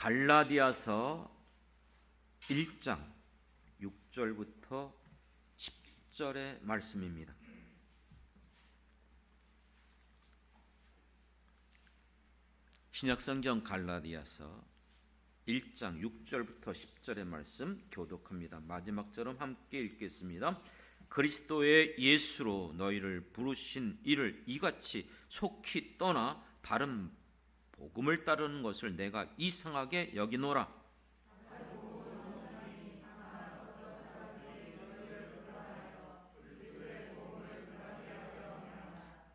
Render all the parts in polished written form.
갈라디아서 1장 6절부터 10절의 말씀입니다. 신약성경 갈라디아서 1장 6절부터 10절의 말씀 교독합니다. 마지막 절은 함께 읽겠습니다. 그리스도의 예수로 너희를 부르신 이를 이같이 속히 떠나 다른 복음을 따르는 것을 내가 이상하게 여기노라.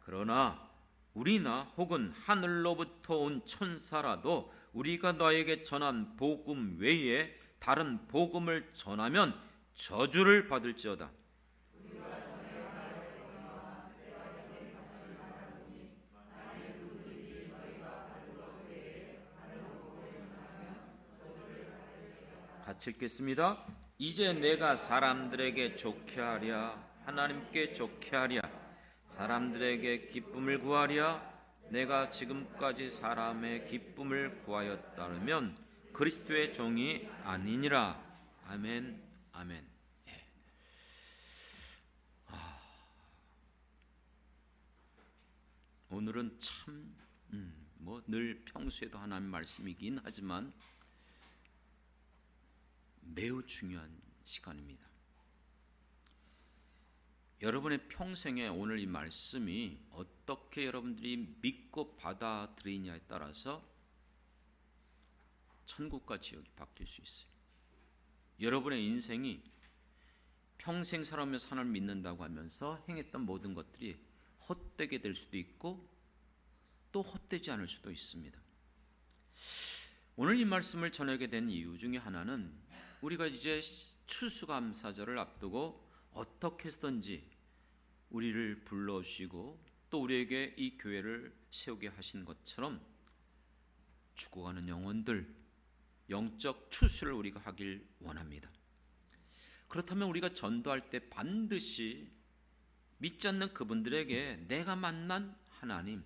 그러나 우리나 혹은 하늘로부터 온 천사라도 우리가 너에게 전한 복음 외에 다른 복음을 전하면 저주를 받을지어다. 같이 읽겠습니다. 이제 내가 사람들에게 좋게 하랴 하나님께 좋게 하랴 사람들에게 기쁨을 구하랴 내가 지금까지 사람의 기쁨을 구하였다면 그리스도의 종이 아니니라. 아멘. 아멘. 오늘은 참 늘 평소에도 하나님 말씀이긴 하지만 매우 중요한 시간입니다. 여러분의 평생에 오늘 이 말씀이 어떻게 여러분들이 믿고 받아들이냐에 따라서 천국과 지옥이 바뀔 수 있어요. 여러분의 인생이 평생 살아오면서 하나님을 믿는다고 하면서 행했던 모든 것들이 헛되게 될 수도 있고 또 헛되지 않을 수도 있습니다. 오늘 이 말씀을 전하게 된 이유 중에 하나는 우리가 이제 추수감사절을 앞두고 어떻게 해서든지 우리를 불러주시고 또 우리에게 이 교회를 세우게 하신 것처럼 죽어가는 영혼들 영적 추수를 우리가 하길 원합니다. 그렇다면 우리가 전도할 때 반드시 믿지 않는 그분들에게 내가 만난 하나님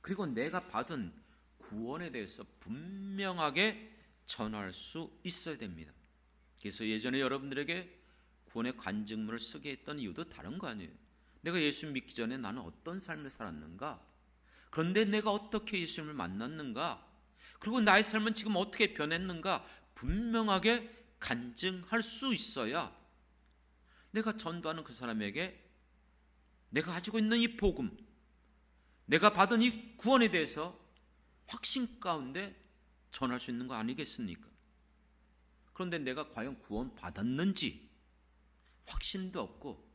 그리고 내가 받은 구원에 대해서 분명하게 전할 수 있어야 됩니다. 그래서 예전에 여러분들에게 구원의 간증문을 쓰게 했던 이유도 다른 거 아니에요. 내가 예수 믿기 전에 나는 어떤 삶을 살았는가? 그런데 내가 어떻게 예수님을 만났는가? 그리고 나의 삶은 지금 어떻게 변했는가? 분명하게 간증할 수 있어야 내가 전도하는 그 사람에게 내가 가지고 있는 이 복음, 내가 받은 이 구원에 대해서 확신 가운데 전할 수 있는 거 아니겠습니까? 그런데 내가 과연 구원 받았는지 확신도 없고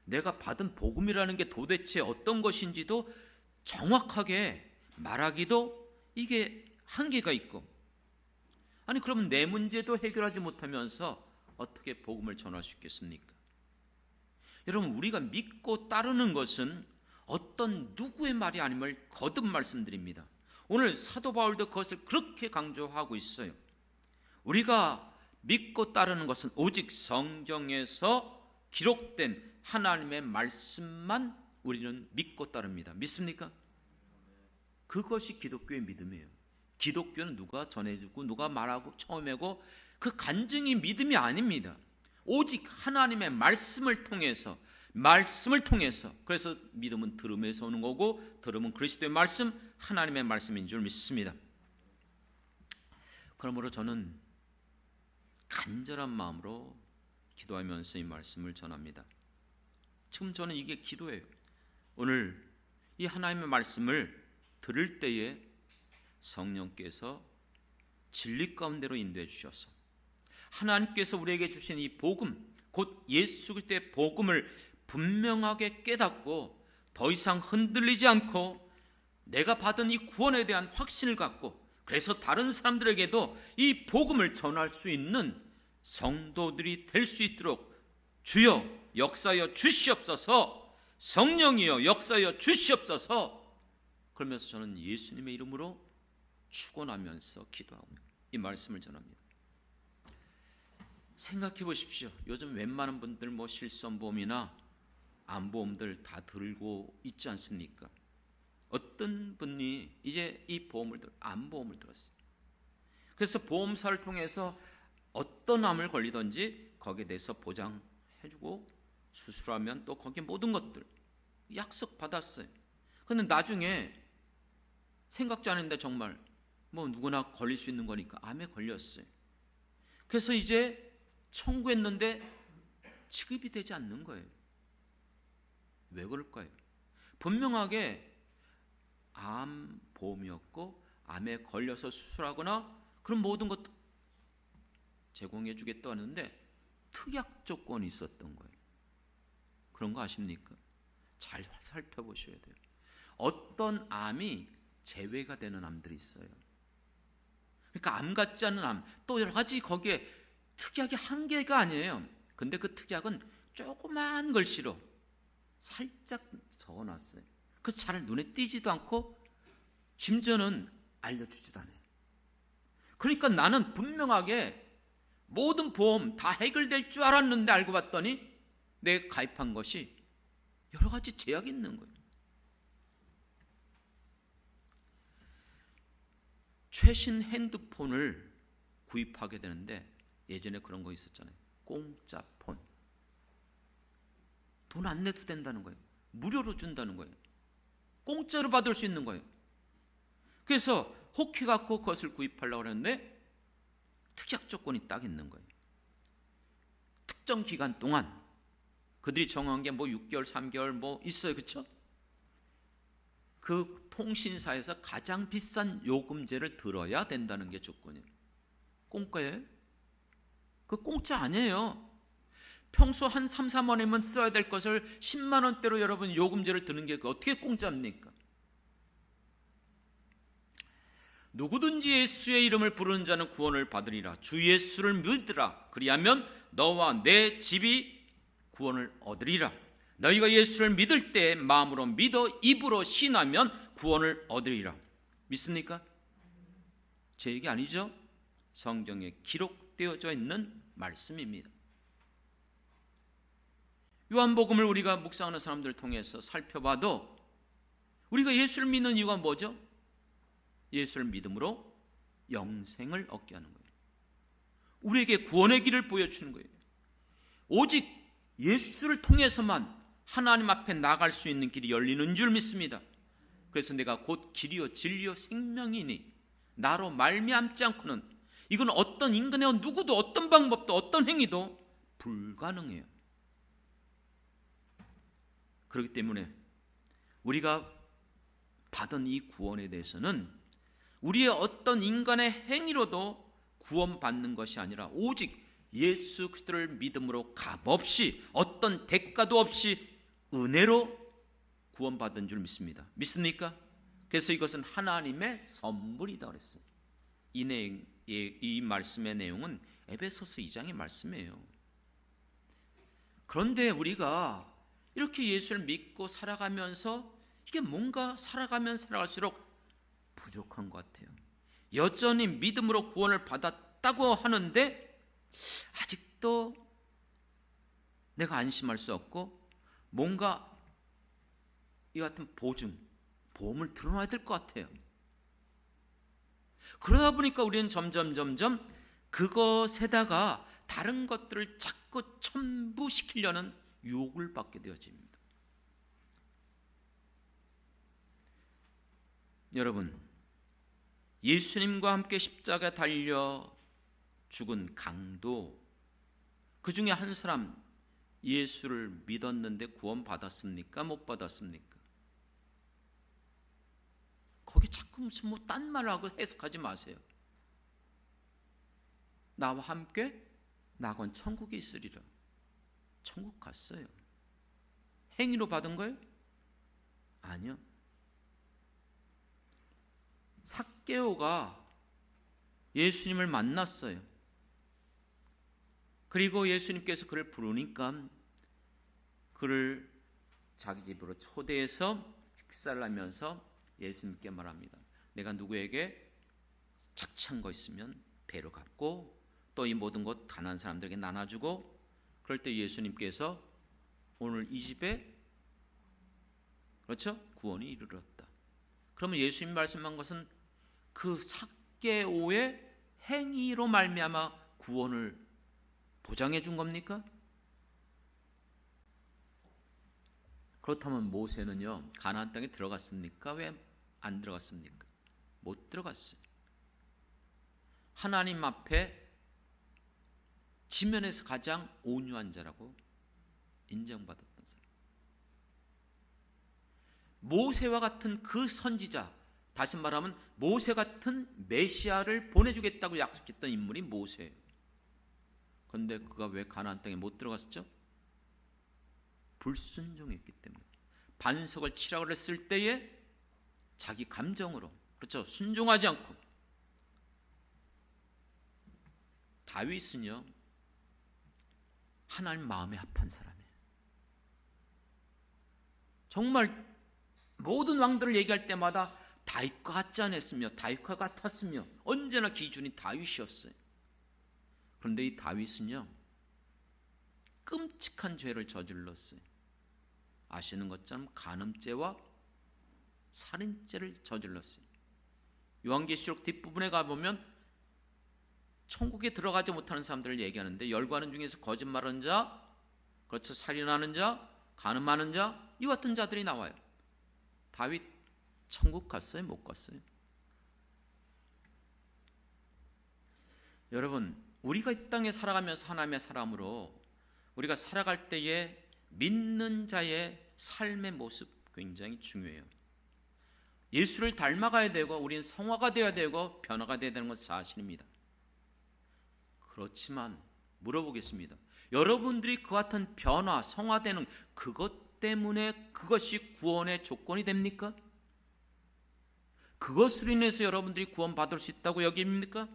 내가 받은 복음이라는 게 도대체 어떤 것인지도 정확하게 말하기도 이게 한계가 있고 아니 그러면 내 문제도 해결하지 못하면서 어떻게 복음을 전할 수 있겠습니까? 여러분 우리가 믿고 따르는 것은 어떤 누구의 말이 아님을 거듭 말씀드립니다. 오늘 사도 바울도 그것을 그렇게 강조하고 있어요. 우리가 믿고 따르는 것은 오직 성경에서 기록된 하나님의 말씀만 우리는 믿고 따릅니다. 믿습니까? 그것이 기독교의 믿음이에요. 기독교는 누가 전해주고 누가 말하고 처음이고 그 간증이 믿음이 아닙니다. 오직 하나님의 말씀을 통해서 그래서 믿음은 들음에서 오는 거고 들음은 그리스도의 말씀 하나님의 말씀인 줄 믿습니다. 그러므로 저는 간절한 마음으로 기도하면서 이 말씀을 전합니다. 지금 저는 이게 기도예요. 오늘 이 하나님의 말씀을 들을 때에 성령께서 진리 가운데로 인도해 주셔서 하나님께서 우리에게 주신 이 복음 곧 예수 그리스도의 복음을 분명하게 깨닫고 더 이상 흔들리지 않고 내가 받은 이 구원에 대한 확신을 갖고 그래서 다른 사람들에게도 이 복음을 전할 수 있는 성도들이 될 수 있도록 주여 역사하여 주시옵소서 성령이여 역사하여 주시옵소서 그러면서 저는 예수님의 이름으로 축원하면서 기도하고 이 말씀을 전합니다. 생각해 보십시오. 요즘 웬만한 분들 실손보험이나 암보험들 다 들고 있지 않습니까? 어떤 분이 이제 이 보험을 암보험을 들었어요. 그래서 보험사를 통해서 어떤 암을 걸리든지 거기에 대해서 보장해주고 수술하면 또 거기에 모든 것들 약속 받았어요. 근데 나중에 생각지 않은데 정말 뭐 누구나 걸릴 수 있는 거니까 암에 걸렸어요. 그래서 이제 청구했는데 지급이 되지 않는 거예요. 왜 그럴까요? 분명하게 암 보험이었고 암에 걸려서 수술하거나 그런 모든 것 제공해 주겠다 하는데 특약 조건이 있었던 거예요. 그런 거 아십니까? 잘 살펴보셔야 돼요. 어떤 암이 제외가 되는 암들이 있어요. 그러니까 암 같지 않은 암, 또 여러 가지 거기에 특약이 한 개가 아니에요. 근데 그 특약은 조그만 글씨로 살짝 적어놨어요. 그래서 잘 눈에 띄지도 않고 심지어는 알려주지도 않아요. 그러니까 나는 분명하게 모든 보험 다 해결될 줄 알았는데 알고 봤더니 내가 가입한 것이 여러 가지 제약이 있는 거예요. 최신 핸드폰을 구입하게 되는데 예전에 그런 거 있었잖아요. 공짜 폰. 돈 안 내도 된다는 거예요. 무료로 준다는 거예요. 공짜로 받을 수 있는 거예요. 그래서 혹해갖고 그것을 구입하려고 하는데 특약 조건이 딱 있는 거예요. 특정 기간 동안 그들이 정한 게 뭐 6개월, 3개월 뭐 있어요. 그렇죠? 그 통신사에서 가장 비싼 요금제를 들어야 된다는 게 조건이에요. 공짜예요? 그 공짜 아니에요. 평소 한 3, 4만 원이면 써야 될 것을 10만 원대로 여러분 요금제를 드는 게 어떻게 공짜입니까? 누구든지 예수의 이름을 부르는 자는 구원을 받으리라. 주 예수를 믿으라. 그리하면 너와 내 집이 구원을 얻으리라. 너희가 예수를 믿을 때 마음으로 믿어 입으로 신하면 구원을 얻으리라. 믿습니까? 제 얘기 아니죠? 성경에 기록되어져 있는 말씀입니다. 요한복음을 우리가 묵상하는 사람들을 통해서 살펴봐도 우리가 예수를 믿는 이유가 뭐죠? 예수를 믿음으로 영생을 얻게 하는 거예요. 우리에게 구원의 길을 보여주는 거예요. 오직 예수를 통해서만 하나님 앞에 나갈 수 있는 길이 열리는 줄 믿습니다. 그래서 내가 곧 길이요 진리요 생명이니 나로 말미암지 않고는 이건 어떤 인간의 누구도 어떤 방법도 어떤 행위도 불가능해요. 그렇기 때문에 우리가 받은 이 구원에 대해서는 우리의 어떤 인간의 행위로도 구원받는 것이 아니라 오직 예수 그리스도를 믿음으로 값없이 어떤 대가도 없이 은혜로 구원받은 줄 믿습니다. 믿습니까? 그래서 이것은 하나님의 선물이다 그랬어요. 이 말씀의 내용은 에베소서 2장의 말씀이에요. 그런데 우리가 이렇게 예수를 믿고 살아가면서 이게 뭔가 살아가면 살아갈수록 부족한 것 같아요. 여전히 믿음으로 구원을 받았다고 하는데 아직도 내가 안심할 수 없고 뭔가 이 같은 보험을 들어놔야 될 것 같아요. 그러다 보니까 우리는 점점 그것에다가 다른 것들을 자꾸 첨부시키려는 유혹을 받게 되어집니다. 여러분, 예수님과 함께 십자가에 달려 죽은 강도, 그 중에 한 사람 예수를 믿었는데 구원받았습니까? 못 받았습니까? 거기 자꾸 무슨 딴 말하고 해석하지 마세요. 나와 함께 낙원 천국에 있으리라. 천국 갔어요. 행위로 받은 거예요? 아니요. 삭개오가 예수님을 만났어요. 그리고 예수님께서 그를 부르니까 그를 자기 집으로 초대해서 식사를 하면서 예수님께 말합니다. 내가 누구에게 착취한 거 있으면 배로 갚고 또 이 모든 것 가난한 사람들에게 나눠주고, 그럴 때 예수님께서 오늘 이 집에 그렇죠? 구원이 이르렀다. 그러면 예수님 말씀한 것은 그 삭개오의 행위로 말미암아 구원을 보장해 준 겁니까? 그렇다면 모세는요, 가나안 땅에 들어갔습니까? 왜 안 들어갔습니까? 못 들어갔어요. 하나님 앞에 지면에서 가장 온유한 자라고 인정받았던 사람. 모세와 같은 그 선지자, 다시 말하면 모세 같은 메시아를 보내주겠다고 약속했던 인물이 모세예요. 그런데 그가 왜 가나안 땅에 못 들어갔었죠? 불순종했기 때문에. 반석을 치라고 했을 때에 자기 감정으로, 그렇죠, 순종하지 않고. 다윗은요, 하나님 마음에 합한 사람이에요. 정말 모든 왕들을 얘기할 때마다 다윗과 같지 않았으며 다윗과 같았으며 언제나 기준이 다윗이었어요. 그런데 이 다윗은요, 끔찍한 죄를 저질렀어요. 아시는 것처럼 간음죄와 살인죄를 저질렀어요. 요한계시록 뒷부분에 가보면 천국에 들어가지 못하는 사람들을 얘기하는데, 열과는 중에서 거짓말하는 자, 그렇죠, 살인하는 자, 간음하는 자, 이 같은 자들이 나와요. 다윗 천국 갔어요? 못 갔어요? 여러분, 우리가 이 땅에 살아가면서 하나님의 사람으로 우리가 살아갈 때에 믿는 자의 삶의 모습 굉장히 중요해요. 예수를 닮아가야 되고 우리는 성화가 되어야 되고 변화가 되어야 되는 건 사실입니다. 그렇지만 물어보겠습니다. 여러분들이 그 같은 변화, 성화되는 그것 때문에 그것이 구원의 조건이 됩니까? 그것으로 인해서 여러분들이 구원받을 수 있다고 여깁니까?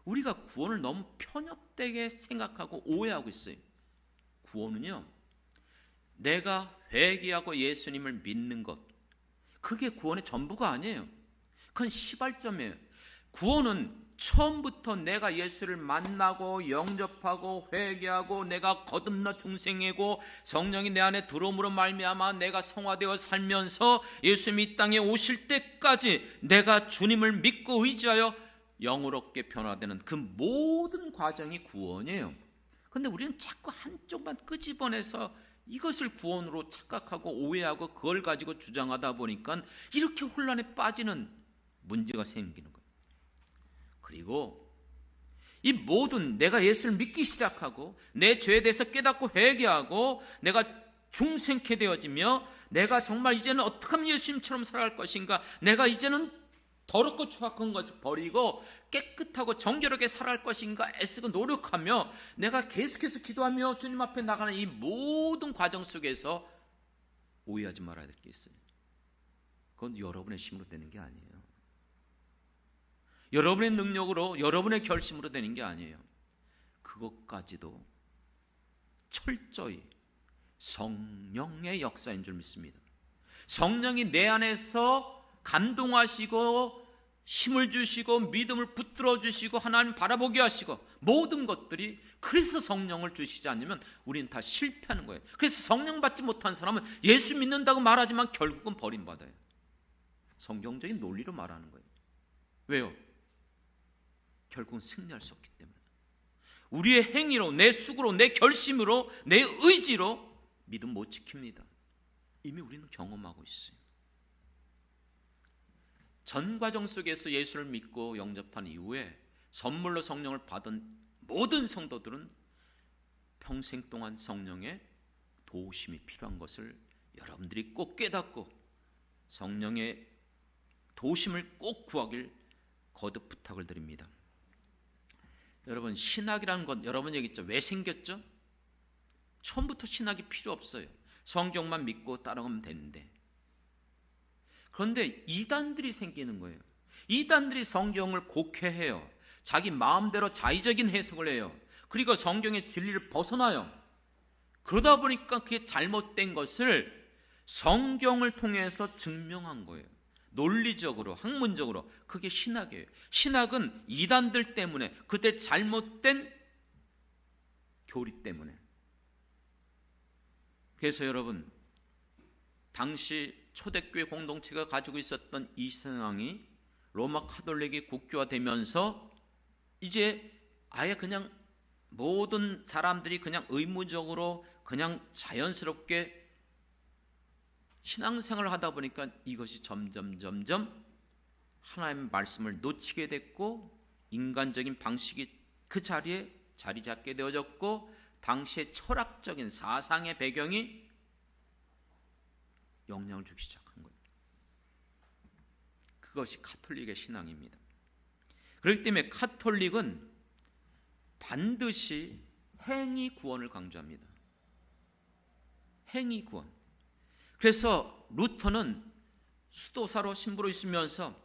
우리가 구원을 너무 편협되게 생각하고 오해하고 있어요. 구원은요, 내가 회개하고 예수님을 믿는 것, 그게 구원의 전부가 아니에요. 그건 시발점이에요. 구원은 처음부터 내가 예수를 만나고 영접하고 회개하고 내가 거듭나 중생이고 성령이 내 안에 들어옴으로 말미암아 내가 성화되어 살면서 예수님이 이 땅에 오실 때까지 내가 주님을 믿고 의지하여 영으롭게 변화되는 그 모든 과정이 구원이에요. 그런데 우리는 자꾸 한쪽만 끄집어내서 이것을 구원으로 착각하고 오해하고 그걸 가지고 주장하다 보니까 이렇게 혼란에 빠지는 문제가 생기는 거예요. 그리고 이 모든, 내가 예수를 믿기 시작하고 내 죄에 대해서 깨닫고 회개하고 내가 중생케 되어지며 내가 정말 이제는 어떻게 하면 예수님처럼 살아갈 것인가, 내가 이제는 더럽고 추악한 것을 버리고 깨끗하고 정결하게 살아갈 것인가 애쓰고 노력하며 내가 계속해서 기도하며 주님 앞에 나가는 이 모든 과정 속에서 오해하지 말아야 될 게 있어요. 그건 여러분의 힘으로 되는 게 아니에요. 여러분의 능력으로, 여러분의 결심으로 되는 게 아니에요. 그것까지도 철저히 성령의 역사인 줄 믿습니다. 성령이 내 안에서 감동하시고 힘을 주시고 믿음을 붙들어 주시고 하나님 바라보게 하시고 모든 것들이, 그래서 성령을 주시지 않으면 우리는 다 실패하는 거예요. 그래서 성령 받지 못한 사람은 예수 믿는다고 말하지만 결국은 버림받아요. 성경적인 논리로 말하는 거예요. 왜요? 결국은 승리할 수 없기 때문에. 우리의 행위로, 내 수고로, 내 결심으로, 내 의지로 믿음 못 지킵니다. 이미 우리는 경험하고 있어요. 전 과정 속에서 예수를 믿고 영접한 이후에 선물로 성령을 받은 모든 성도들은 평생 동안 성령의 도우심이 필요한 것을 여러분들이 꼭 깨닫고 성령의 도우심을 꼭 구하길 거듭 부탁을 드립니다. 여러분, 신학이라는 건 여러분 얘기했죠. 왜 생겼죠? 처음부터 신학이 필요 없어요. 성경만 믿고 따라가면 되는데. 그런데 이단들이 생기는 거예요. 이단들이 성경을 곡해해요. 자기 마음대로 자의적인 해석을 해요. 그리고 성경의 진리를 벗어나요. 그러다 보니까 그게 잘못된 것을 성경을 통해서 증명한 거예요. 논리적으로, 학문적으로. 그게 신학이에요. 신학은 이단들 때문에, 그때 잘못된 교리 때문에. 그래서 여러분, 당시 초대교회 공동체가 가지고 있었던 이 성향이 로마 카톨릭이 국교화되면서 이제 아예 그냥 모든 사람들이 그냥 의무적으로 그냥 자연스럽게 신앙생활을 하다 보니까 이것이 점점 하나님의 말씀을 놓치게 됐고 인간적인 방식이 그 자리에 자리 잡게 되어졌고 당시의 철학적인 사상의 배경이 영향을 주기 시작한 거예요. 그것이 카톨릭의 신앙입니다. 그렇기 때문에 카톨릭은 반드시 행위 구원을 강조합니다. 행위 구원. 그래서 루터는 수도사로 신부로 있으면서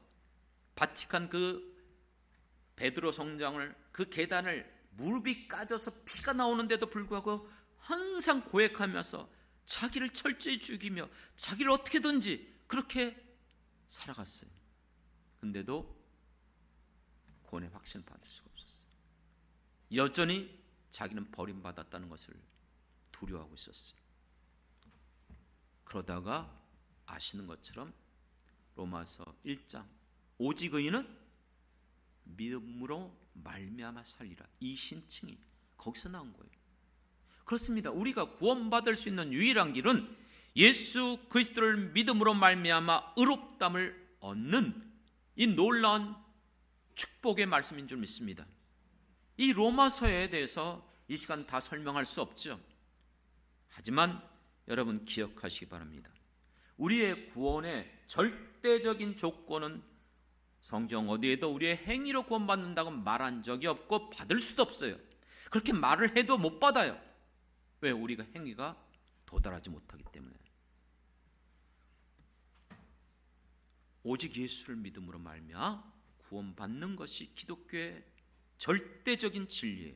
바티칸 그 베드로 성당을 그 계단을 무릎이 까져서 피가 나오는데도 불구하고 항상 고백하면서 자기를 철저히 죽이며 자기를 어떻게든지 그렇게 살아갔어요. 근데도 구원의 확신을 받을 수가 없었어요. 여전히 자기는 버림받았다는 것을 두려워하고 있었어요. 그러다가 아시는 것처럼 로마서 1장 오직 의인은 믿음으로 말미암아 살리라, 이 신칭이 거기서 나온 거예요. 그렇습니다. 우리가 구원받을 수 있는 유일한 길은 예수 그리스도를 믿음으로 말미암아 의롭다함을 얻는 이 놀라운 축복의 말씀인 줄 믿습니다. 이 로마서에 대해서 이 시간 다 설명할 수 없죠. 하지만 여러분 기억하시기 바랍니다. 우리의 구원의 절대적인 조건은 성경 어디에도 우리의 행위로 구원받는다고 말한 적이 없고 받을 수도 없어요. 그렇게 말을 해도 못 받아요. 왜? 우리가 행위가 도달하지 못하기 때문에. 오직 예수를 믿음으로 말미암아 구원받는 것이 기독교의 절대적인 진리예요.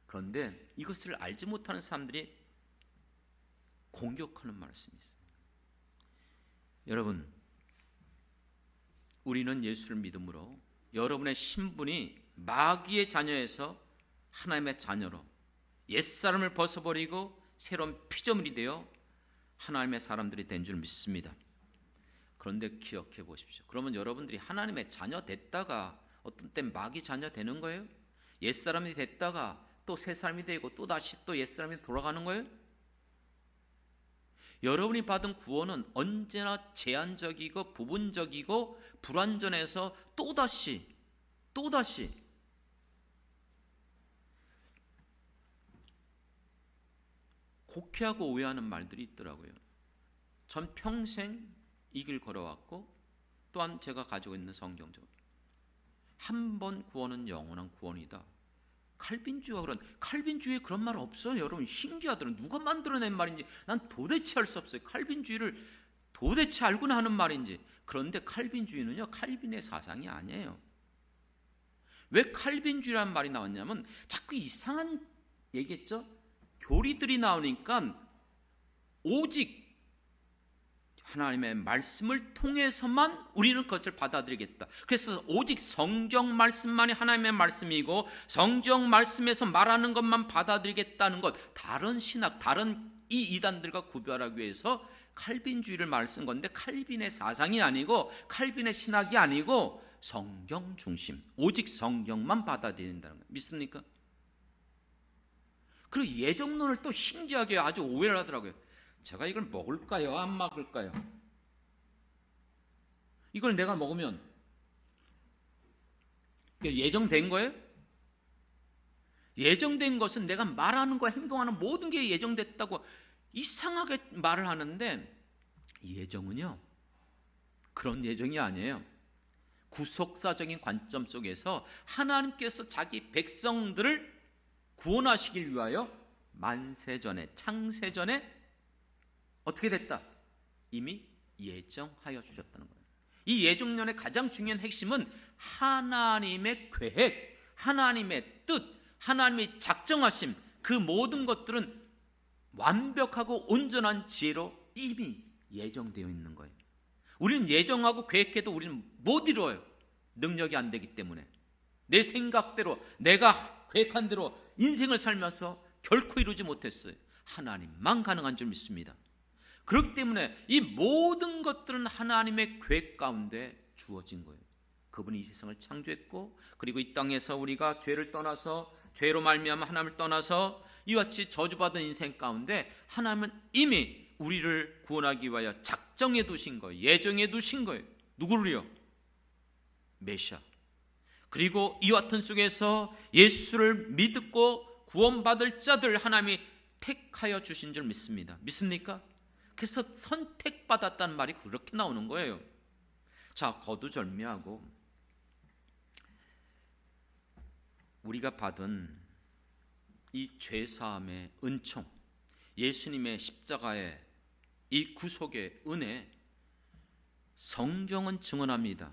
그런데 이것을 알지 못하는 사람들이 공격하는 말씀이 있어요. 여러분, 우리는 예수를 믿음으로 여러분의 신분이 마귀의 자녀에서 하나님의 자녀로 옛사람을 벗어버리고 새로운 피조물이 되어 하나님의 사람들이 된 줄 믿습니다. 그런데 기억해 보십시오. 그러면 여러분들이 하나님의 자녀 됐다가 어떤 땐 마귀 자녀 되는 거예요? 옛사람이 됐다가 또 새 사람이 되고 또 다시 또 옛사람이 돌아가는 거예요? 여러분이 받은 구원은 언제나 제한적이고 부분적이고 불완전해서 또다시 곡해하고 오해하는 말들이 있더라고요. 전 평생 이 길 걸어왔고 또한 제가 가지고 있는 성경적 한 번 구원은 영원한 구원이다. 칼빈주의에 그런 말 없어요. 여러분 신기하더라고요. 누가 만들어낸 말인지 난 도대체 알 수 없어요. 칼빈주의를 도대체 알고나 하는 말인지. 그런데 칼빈주의는요, 칼빈의 사상이 아니에요. 왜 칼빈주의라는 말이 나왔냐면 자꾸 이상한 얘기했죠. 교리들이 나오니까 오직 하나님의 말씀을 통해서만 우리는 그것을 받아들이겠다. 그래서 오직 성경 말씀만이 하나님의 말씀이고 성경 말씀에서 말하는 것만 받아들이겠다는 것, 다른 신학, 다른 이 이단들과 구별하기 위해서 칼빈주의를 말 쓴 건데 칼빈의 사상이 아니고 칼빈의 신학이 아니고 성경 중심, 오직 성경만 받아들인다는 거 믿습니까? 그리고 예정론을 또 신기하게 아주 오해를 하더라고요. 제가 이걸 먹을까요? 안 먹을까요? 이걸 내가 먹으면 예정된 거예요? 예정된 것은 내가 말하는 거, 행동하는 모든 게 예정됐다고 이상하게 말을 하는데 예정은요, 그런 예정이 아니에요. 구속사적인 관점 속에서 하나님께서 자기 백성들을 구원하시길 위하여 만세전에, 창세전에 어떻게 됐다? 이미 예정하여 주셨다는 거예요. 이 예정론의 가장 중요한 핵심은 하나님의 계획, 하나님의 뜻, 하나님의 작정하심, 그 모든 것들은 완벽하고 온전한 지혜로 이미 예정되어 있는 거예요. 우리는 예정하고 계획해도 우리는 못 이루어요. 능력이 안 되기 때문에. 내 생각대로, 내가 계획한 대로 인생을 살면서 결코 이루지 못했어요. 하나님만 가능한 줄 믿습니다. 그렇기 때문에 이 모든 것들은 하나님의 계획 가운데 주어진 거예요. 그분이 이 세상을 창조했고, 그리고 이 땅에서 우리가 죄를 떠나서, 죄로 말미암아 하나님을 떠나서 이와 같이 저주받은 인생 가운데 하나님은 이미 우리를 구원하기 위하여 작정해 두신 거예요. 예정해 두신 거예요. 누구를요? 메시아. 그리고 이와 같은 속에서 예수를 믿고 구원받을 자들 하나님이 택하여 주신 줄 믿습니다. 믿습니까? 그래서 선택받았다는 말이 그렇게 나오는 거예요. 자, 거두절미하고 우리가 받은 이 죄사함의 은총, 예수님의 십자가의 이 구속의 은혜, 성경은 증언합니다.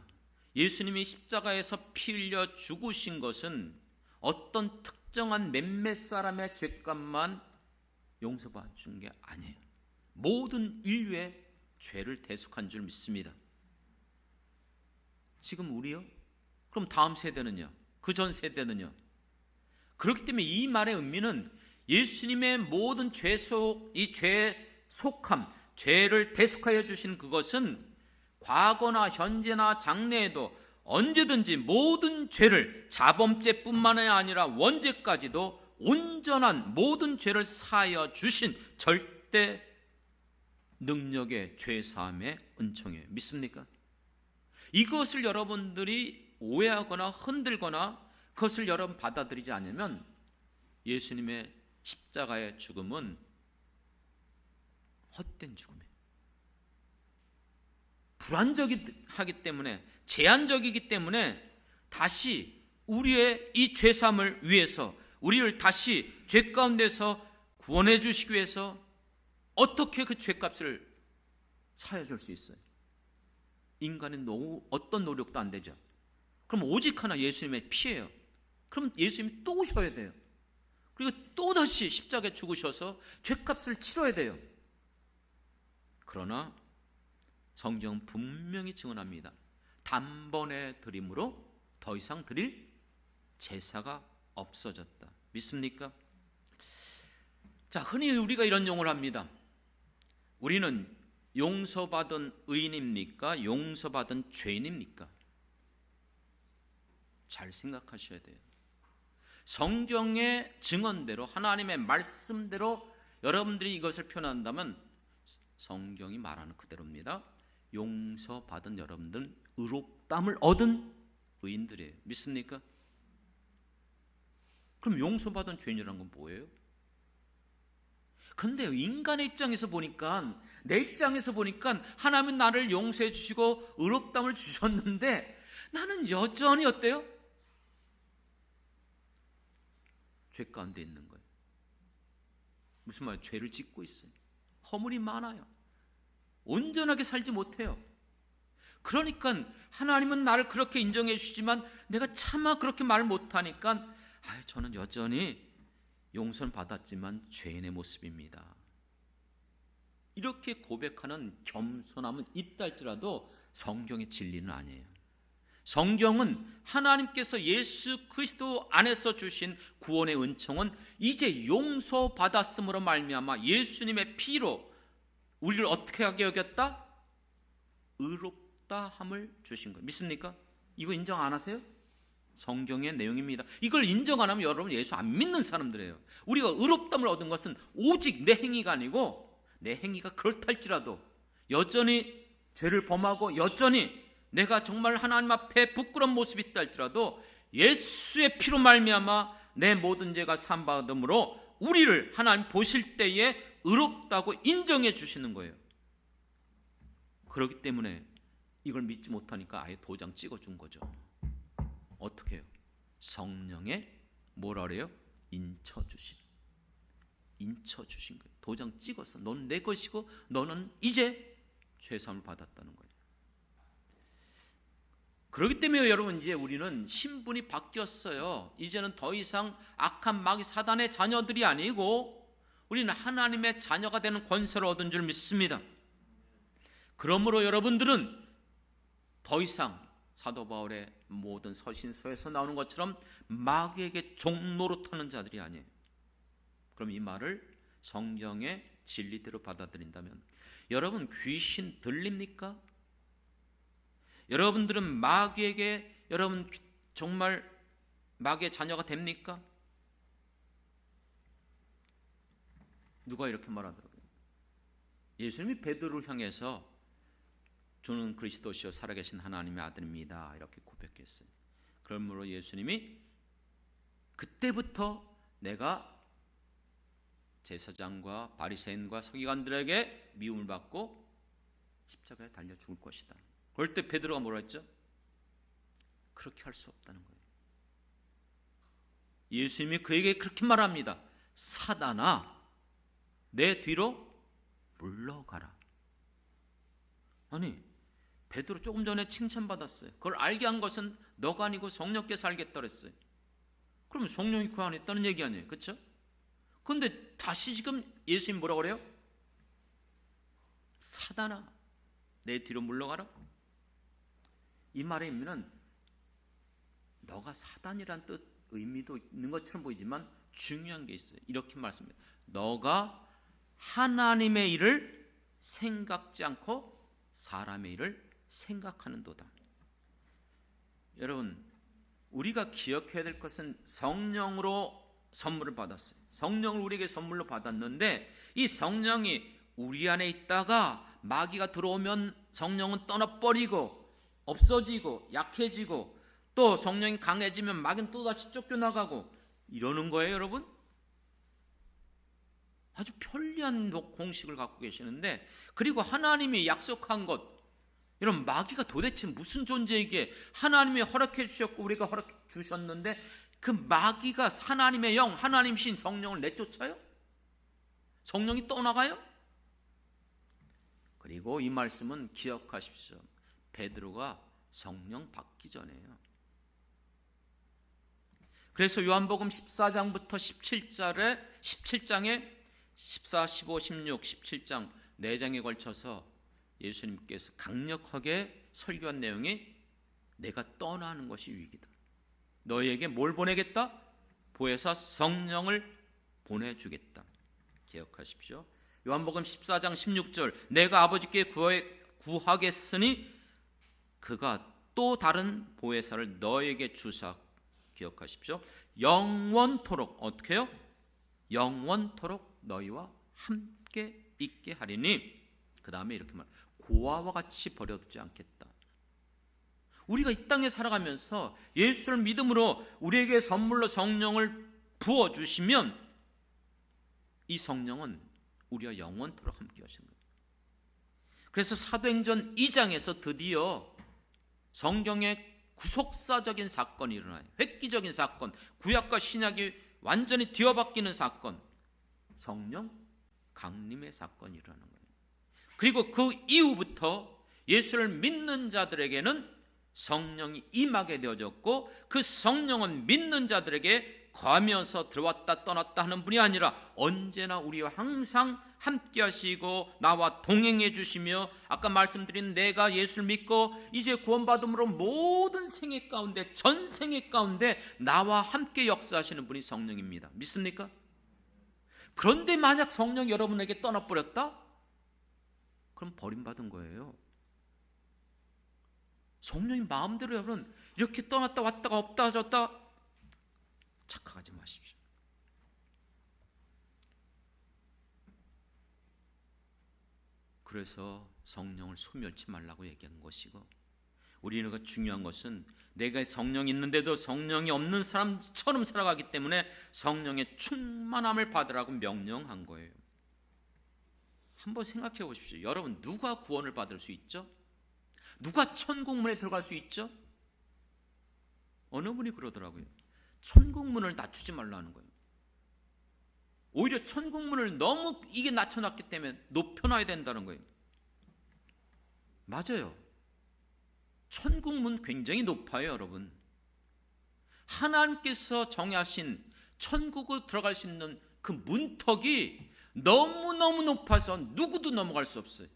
예수님이 십자가에서 피 흘려 죽으신 것은 어떤 특정한 몇몇 사람의 죄값만 용서받아 준 게 아니에요. 모든 인류의 죄를 대속한 줄 믿습니다. 지금 우리요? 그럼 다음 세대는요? 그 전 세대는요? 그렇기 때문에 이 말의 의미는 예수님의 모든 이 죄 속함, 죄를 대속하여 주신 그것은 과거나 현재나 장래에도 언제든지 모든 죄를, 자범죄뿐만이 아니라 원죄까지도 온전한 모든 죄를 사하여 주신 절대 능력의 죄사함의 은총이에요. 믿습니까? 이것을 여러분들이 오해하거나 흔들거나 그것을 여러분 받아들이지 않으면 예수님의 십자가의 죽음은 헛된 죽음이에요. 불완전하기 때문에, 제한적이기 때문에 다시 우리의 이 죄사함을 위해서, 우리를 다시 죄 가운데서 구원해 주시기 위해서 어떻게 그 죄값을 사여 줄 수 있어요? 인간의 어떤 노력도 안 되죠. 그럼 오직 하나 예수님의 피예요. 그럼 예수님이 또 오셔야 돼요. 그리고 또다시 십자가에 죽으셔서 죄값을 치러야 돼요. 그러나 성경은 분명히 증언합니다. 단번에 드림으로 더 이상 드릴 제사가 없어졌다. 믿습니까? 자, 흔히 우리가 이런 용어를 합니다. 우리는 용서받은 의인입니까? 용서받은 죄인입니까? 잘 생각하셔야 돼요. 성경의 증언대로, 하나님의 말씀대로 여러분들이 이것을 표현한다면 성경이 말하는 그대로입니다. 용서받은 여러분들은 의롭다함을 얻은 의인들이에요. 믿습니까? 그럼 용서받은 죄인이라는 건 뭐예요? 그런데 인간의 입장에서 보니까, 내 입장에서 보니까 하나님은 나를 용서해 주시고 의롭다함을 주셨는데 나는 여전히 어때요? 죄 가운데 있는 거예요. 무슨 말이에요? 죄를 짓고 있어요. 허물이 많아요. 온전하게 살지 못해요. 그러니까 하나님은 나를 그렇게 인정해 주시지만 내가 차마 그렇게 말 못하니까 저는 여전히 용서는 받았지만 죄인의 모습입니다. 이렇게 고백하는 겸손함은 있다 할지라도 성경의 진리는 아니에요. 성경은 하나님께서 예수 그리스도 안에서 주신 구원의 은총은 이제 용서받았음으로 말미암아 예수님의 피로 우리를 어떻게 하게 여겼다? 의롭다함을 주신 거예요. 믿습니까? 이거 인정 안 하세요? 성경의 내용입니다. 이걸 인정 안 하면 여러분 예수 안 믿는 사람들이에요. 우리가 의롭다함을 얻은 것은 오직 내 행위가 아니고, 내 행위가 그렇다 할지라도 여전히 죄를 범하고 여전히 내가 정말 하나님 앞에 부끄러운 모습이 있다 할지라도 예수의 피로 말미암아 내 모든 죄가 사함받음으로 우리를 하나님 보실 때에 의롭다고 인정해 주시는 거예요. 그렇기 때문에 이걸 믿지 못하니까 아예 도장 찍어준 거죠. 어떻게 해요? 성령의 뭐라 그래요? 인쳐주심. 인쳐주신 거예요. 도장 찍어서 너는 내 것이고 너는 이제 죄사함을 받았다는 거예요. 그렇기 때문에 여러분 이제 우리는 신분이 바뀌었어요. 이제는 더 이상 악한 마귀 사단의 자녀들이 아니고 우리는 하나님의 자녀가 되는 권세를 얻은 줄 믿습니다. 그러므로 여러분들은 더 이상 사도 바울의 모든 서신서에서 나오는 것처럼 마귀에게 종노릇하는 자들이 아니에요. 그럼 이 말을 성경의 진리대로 받아들인다면 여러분 귀신 들립니까? 여러분들은 마귀에게 여러분 정말 마귀의 자녀가 됩니까? 누가 이렇게 말하더라고요. 예수님이 베드로를 향해서 주는 그리스도시요 살아계신 하나님의 아들입니다 이렇게 고백했어요. 그러므로 예수님이 그때부터 내가 제사장과 바리새인과 서기관들에게 미움을 받고 십자가에 달려 죽을 것이다. 그럴 때 베드로가 뭐라 했죠? 그렇게 할 수 없다는 거예요. 예수님이 그에게 그렇게 말합니다. 사단아, 내 뒤로 물러가라. 아니, 베드로 조금 전에 칭찬받았어요. 그걸 알게 한 것은 너가 아니고 성령께서 알겠다 그랬어요. 그러면 성령이 그 안에 있다는 얘기 아니에요, 그렇죠? 그런데 다시 지금 예수님 뭐라고 그래요? 사단아, 내 뒤로 물러가라. 이 말의 의미는 너가 사단이란 뜻 의미도 있는 것처럼 보이지만 중요한 게 있어요. 이렇게 말씀해요. 너가 하나님의 일을 생각지 않고 사람의 일을 생각하는도다. 여러분, 우리가 기억해야 될 것은 성령으로 선물을 받았어요. 성령을 우리에게 선물로 받았는데 이 성령이 우리 안에 있다가 마귀가 들어오면 성령은 떠나버리고 없어지고 약해지고 또 성령이 강해지면 마귀는 또다시 쫓겨나가고 이러는 거예요, 여러분. 아주 편리한 공식을 갖고 계시는데, 그리고 하나님이 약속한 것, 여러분, 마귀가 도대체 무슨 존재이기에 하나님이 허락해 주셨고 우리가 허락해 주셨는데 그 마귀가 하나님의 영, 하나님신 성령을 내쫓아요? 성령이 떠나가요? 그리고 이 말씀은 기억하십시오. 베드로가 성령 받기 전에요. 그래서 요한복음 14장부터 17장에 14, 15, 16, 17장 4장에 걸쳐서 예수님께서 강력하게 설교한 내용이 내가 떠나는 것이 위기다. 너희에게 뭘 보내겠다? 보혜사 성령을 보내주겠다. 기억하십시오. 요한복음 14장 16절 내가 아버지께 구하겠으니 그가 또 다른 보혜사를 너에게 주사. 기억하십시오. 영원토록 어떻게 해요? 영원토록 너희와 함께 있게 하리니 그 다음에 이렇게 말 고아와 같이 버려두지 않겠다. 우리가 이 땅에 살아가면서 예수를 믿음으로 우리에게 선물로 성령을 부어주시면 이 성령은 우리와 영원토록 함께 하시는 거예요. 그래서 사도행전 2장에서 드디어 성경의 구속사적인 사건이 일어나요. 획기적인 사건, 구약과 신약이 완전히 뒤어바뀌는 사건, 성령 강림의 사건이 일어나는 거예요. 그리고 그 이후부터 예수를 믿는 자들에게는 성령이 임하게 되어졌고 그 성령은 믿는 자들에게 거하면서 들어왔다 떠났다 하는 분이 아니라 언제나 우리와 항상 함께 하시고 나와 동행해 주시며 아까 말씀드린 내가 예수를 믿고 이제 구원받음으로 모든 생애 가운데 전 생애 가운데 나와 함께 역사하시는 분이 성령입니다. 믿습니까? 그런데 만약 성령이 여러분에게 떠나버렸다? 그럼 버림받은 거예요. 성령이 마음대로 여러분 이렇게 떠났다 왔다가 없다 졌다 착각하지 마십시오. 그래서 성령을 소멸치 말라고 얘기한 것이고 우리는 중요한 것은 내가 성령이 있는데도 성령이 없는 사람처럼 살아가기 때문에 성령의 충만함을 받으라고 명령한 거예요. 한번 생각해 보십시오. 여러분 누가 구원을 받을 수 있죠? 누가 천국문에 들어갈 수 있죠? 어느 분이 그러더라고요. 천국문을 낮추지 말라는 거예요. 오히려 천국문을 너무 이게 낮춰놨기 때문에 높여놔야 된다는 거예요. 맞아요. 천국문 굉장히 높아요, 여러분. 하나님께서 정하신 천국으로 들어갈 수 있는 그 문턱이 너무너무 높아서 누구도 넘어갈 수 없어요.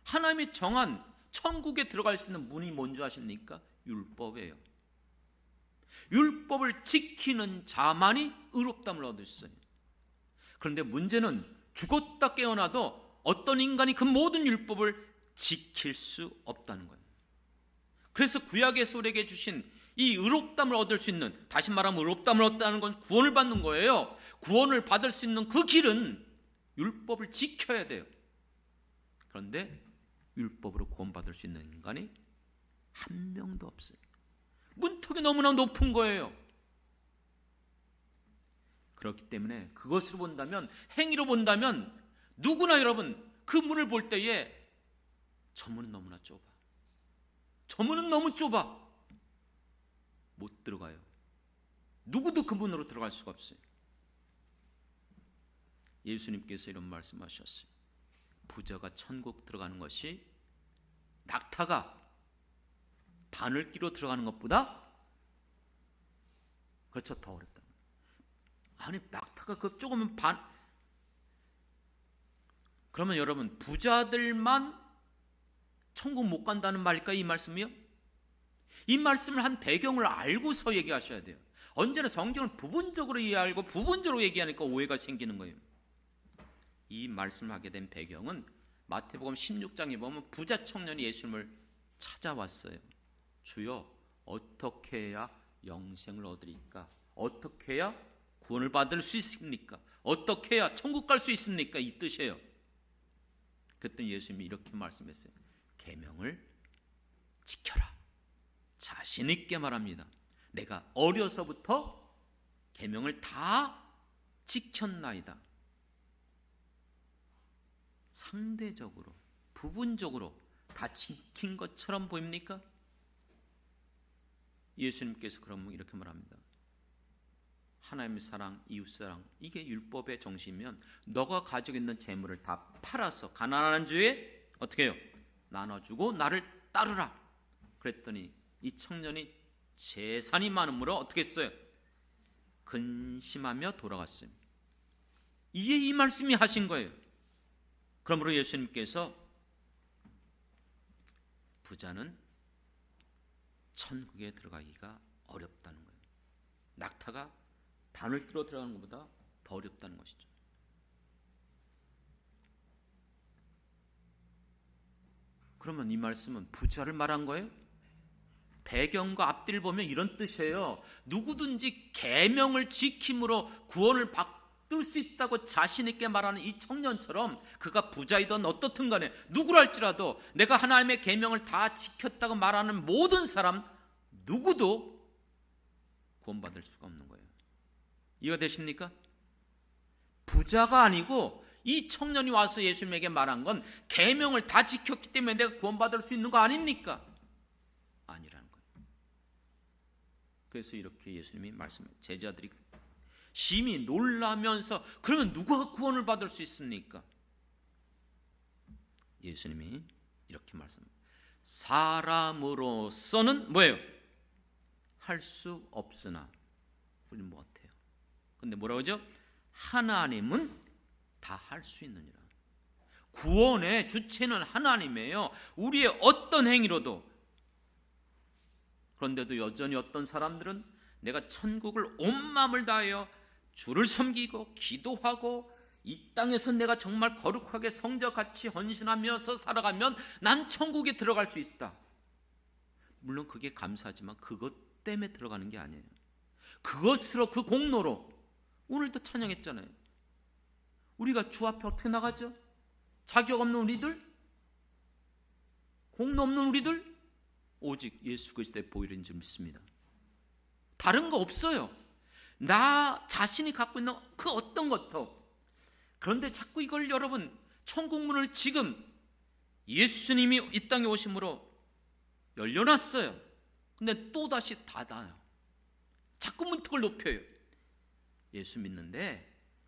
하나님이 정한 천국에 들어갈 수 있는 문이 뭔지 아십니까? 율법이에요. 율법을 지키는 자만이 의롭다함을 얻을 수 있어요. 그런데 문제는 죽었다 깨어나도 어떤 인간이 그 모든 율법을 지킬 수 없다는 거예요. 그래서 구약에서 우리에게 주신 이 의롭다함을 얻을 수 있는, 다시 말하면 의롭다함을 얻다는 건 구원을 받는 거예요. 구원을 받을 수 있는 그 길은 율법을 지켜야 돼요. 그런데 율법으로 구원받을 수 있는 인간이 한 명도 없어요. 문턱이 너무나 높은 거예요. 그렇기 때문에 그것으로 본다면, 행위로 본다면 누구나 여러분 그 문을 볼 때에 저 문은 너무나 좁아, 저 문은 너무 좁아, 못 들어가요. 누구도 그 문으로 들어갈 수가 없어요. 예수님께서 이런 말씀하셨어요. 부자가 천국 들어가는 것이 낙타가 바늘기로 들어가는 것보다, 그렇죠, 더 어렵다. 아니, 낙타가 그 조금은 그러면 여러분 부자들만 천국 못 간다는 말일까, 이 말씀이요? 이 말씀을 한 배경을 알고서 얘기하셔야 돼요. 언제나 성경을 부분적으로 이해하고 부분적으로 얘기하니까 오해가 생기는 거예요. 이 말씀을 하게 된 배경은 마태복음 16장에 보면 부자 청년이 예수님을 찾아왔어요. 주여, 어떻게 해야 영생을 얻으리까? 어떻게 해야 구원을 받을 수 있습니까? 어떻게 해야 천국 갈 수 있습니까? 이 뜻이에요. 그랬더니 예수님이 이렇게 말씀했어요. 계명을 지켜라. 자신 있게 말합니다. 내가 어려서부터 계명을 다 지켰나이다. 상대적으로, 부분적으로 다 지킨 것처럼 보입니까? 예수님께서 그러면 이렇게 말합니다. 하나님의 사랑, 이웃 사랑, 이게 율법의 정신이면 너가 가지고 있는 재물을 다 팔아서 가난한 주에 어떻게 해요? 나눠주고 나를 따르라. 그랬더니 이 청년이 재산이 많음으로 어떻게 했어요? 근심하며 돌아갔어요. 이게 이 말씀이 하신 거예요. 그러므로 예수님께서 부자는 천국에 들어가기가 어렵다는 거예요. 낙타가 바늘기로 들어가는 것보다 더 어렵다는 것이죠. 그러면 이 말씀은 부자를 말한 거예요? 배경과 앞뒤를 보면 이런 뜻이에요. 누구든지 계명을 지킴으로 구원을 받을 수 있다고 자신 있게 말하는 이 청년처럼, 그가 부자이든 어떻든 간에 누구랄지라도 내가 하나님의 계명을 다 지켰다고 말하는 모든 사람 누구도 구원받을 수가 없는 거예요. 이해가 되십니까? 부자가 아니고 이 청년이 와서 예수님에게 말한 건 계명을 다 지켰기 때문에 내가 구원받을 수 있는 거 아닙니까? 아니라는 거예요. 그래서 이렇게 예수님이 말씀해요. 제자들이 심히 놀라면서 그러면 누가 구원을 받을 수 있습니까? 예수님이 이렇게 말씀합니다. 사람으로서는 뭐예요? 할 수 없으나 우리는 못해요. 근데 뭐라고 하죠? 하나님은 다 할 수 있느니라. 구원의 주체는 하나님이에요. 우리의 어떤 행위로도. 그런데도 여전히 어떤 사람들은 내가 천국을 온 마음을 다하여 주를 섬기고 기도하고 이 땅에서 내가 정말 거룩하게 성자같이 헌신하면서 살아가면 난 천국에 들어갈 수 있다. 물론 그게 감사하지만 그것 때문에 들어가는 게 아니에요. 그것으로, 그 공로로 오늘도 찬양했잖아요. 우리가 주 앞에 어떻게 나가죠? 자격 없는 우리들, 공로 없는 우리들, 오직 예수 그리스도의 보혈인 줄 믿습니다. 다른 거 없어요. 나 자신이 갖고 있는 그 어떤 것도. 그런데 자꾸 이걸 여러분, 천국문을 지금 예수님이 이 땅에 오심으로 열려놨어요. 근데 또다시 닫아요. 자꾸 문턱을 높여요. 예수 믿는데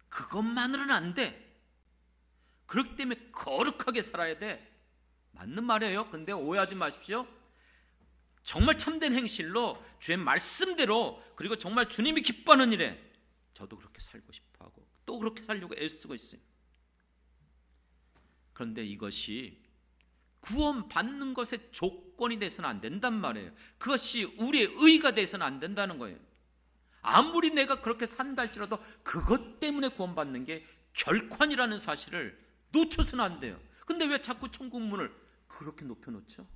그것만으로는 안 돼. 그렇기 때문에 거룩하게 살아야 돼. 맞는 말이에요. 근데 오해하지 마십시오. 정말 참된 행실로 주의 말씀대로, 그리고 정말 주님이 기뻐하는 일에 저도 그렇게 살고 싶어하고 또 그렇게 살려고 애쓰고 있어요. 그런데 이것이 구원받는 것의 조건이 돼서는 안 된단 말이에요. 그것이 우리의 의가 돼서는 안 된다는 거예요. 아무리 내가 그렇게 산다 할지라도 그것 때문에 구원받는 게 결코 아니라는 사실을 놓쳐서는 안 돼요. 근데 왜 자꾸 천국문을 그렇게 높여놓죠.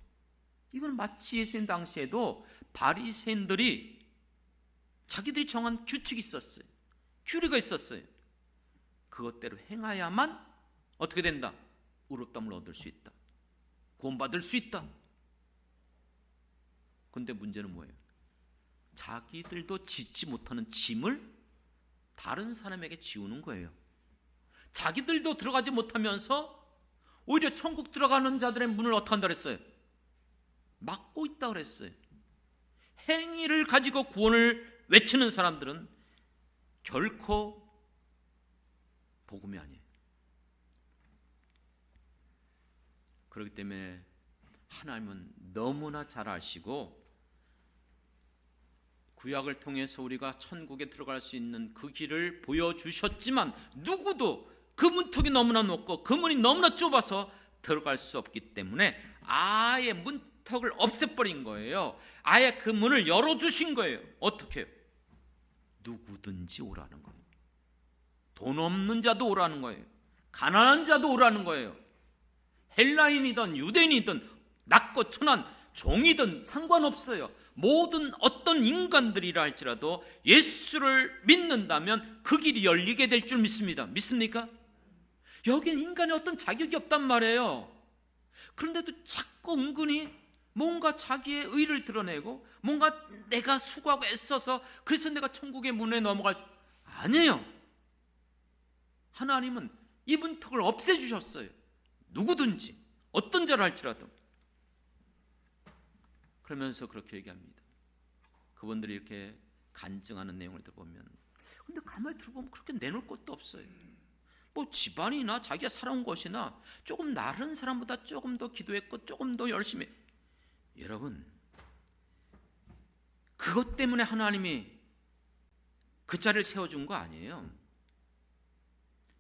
이건 마치 예수님 당시에도 바리새인들이 자기들이 정한 규칙이 있었어요. 규례가 있었어요. 그것대로 행하야만 어떻게 된다? 의롭다함을 얻을 수 있다. 구원받을 수 있다. 그런데 문제는 뭐예요? 자기들도 짓지 못하는 짐을 다른 사람에게 지우는 거예요. 자기들도 들어가지 못하면서 오히려 천국 들어가는 자들의 문을 어떻게 한다 그랬어요? 막고 있다 그랬어요. 행위를 가지고 구원을 외치는 사람들은 결코 복음이 아니에요. 그렇기 때문에 하나님은 너무나 잘 아시고 구약을 통해서 우리가 천국에 들어갈 수 있는 그 길을 보여주셨지만 누구도 그 문턱이 너무나 높고 그 문이 너무나 좁아서 들어갈 수 없기 때문에 아예 문턱을 없애버린 거예요. 아예 그 문을 열어주신 거예요. 어떻게 해요? 누구든지 오라는 거예요. 돈 없는 자도 오라는 거예요. 가난한 자도 오라는 거예요. 헬라인이든 유대인이든 낮고 천한 종이든 상관없어요. 모든 어떤 인간들이라 할지라도 예수를 믿는다면 그 길이 열리게 될 줄 믿습니다. 믿습니까? 여기엔 인간의 어떤 자격이 없단 말이에요. 그런데도 자꾸 은근히 뭔가 자기의 의를 드러내고 뭔가 내가 수고하고 애써서 그래서 내가 천국의 문에 넘어갈 수 아니에요. 하나님은 이 문턱을 없애주셨어요. 누구든지 어떤 자를 할지라도. 그러면서 그렇게 얘기합니다. 그분들이 이렇게 간증하는 내용을 들어보면 근데 가만히 들어보면 그렇게 내놓을 것도 없어요. 뭐 집안이나 자기가 살아온 곳이나 조금 다른 사람보다 조금 더 기도했고 조금 더 열심히 여러분 그것 때문에 하나님이 그 자리를 세워준 거 아니에요.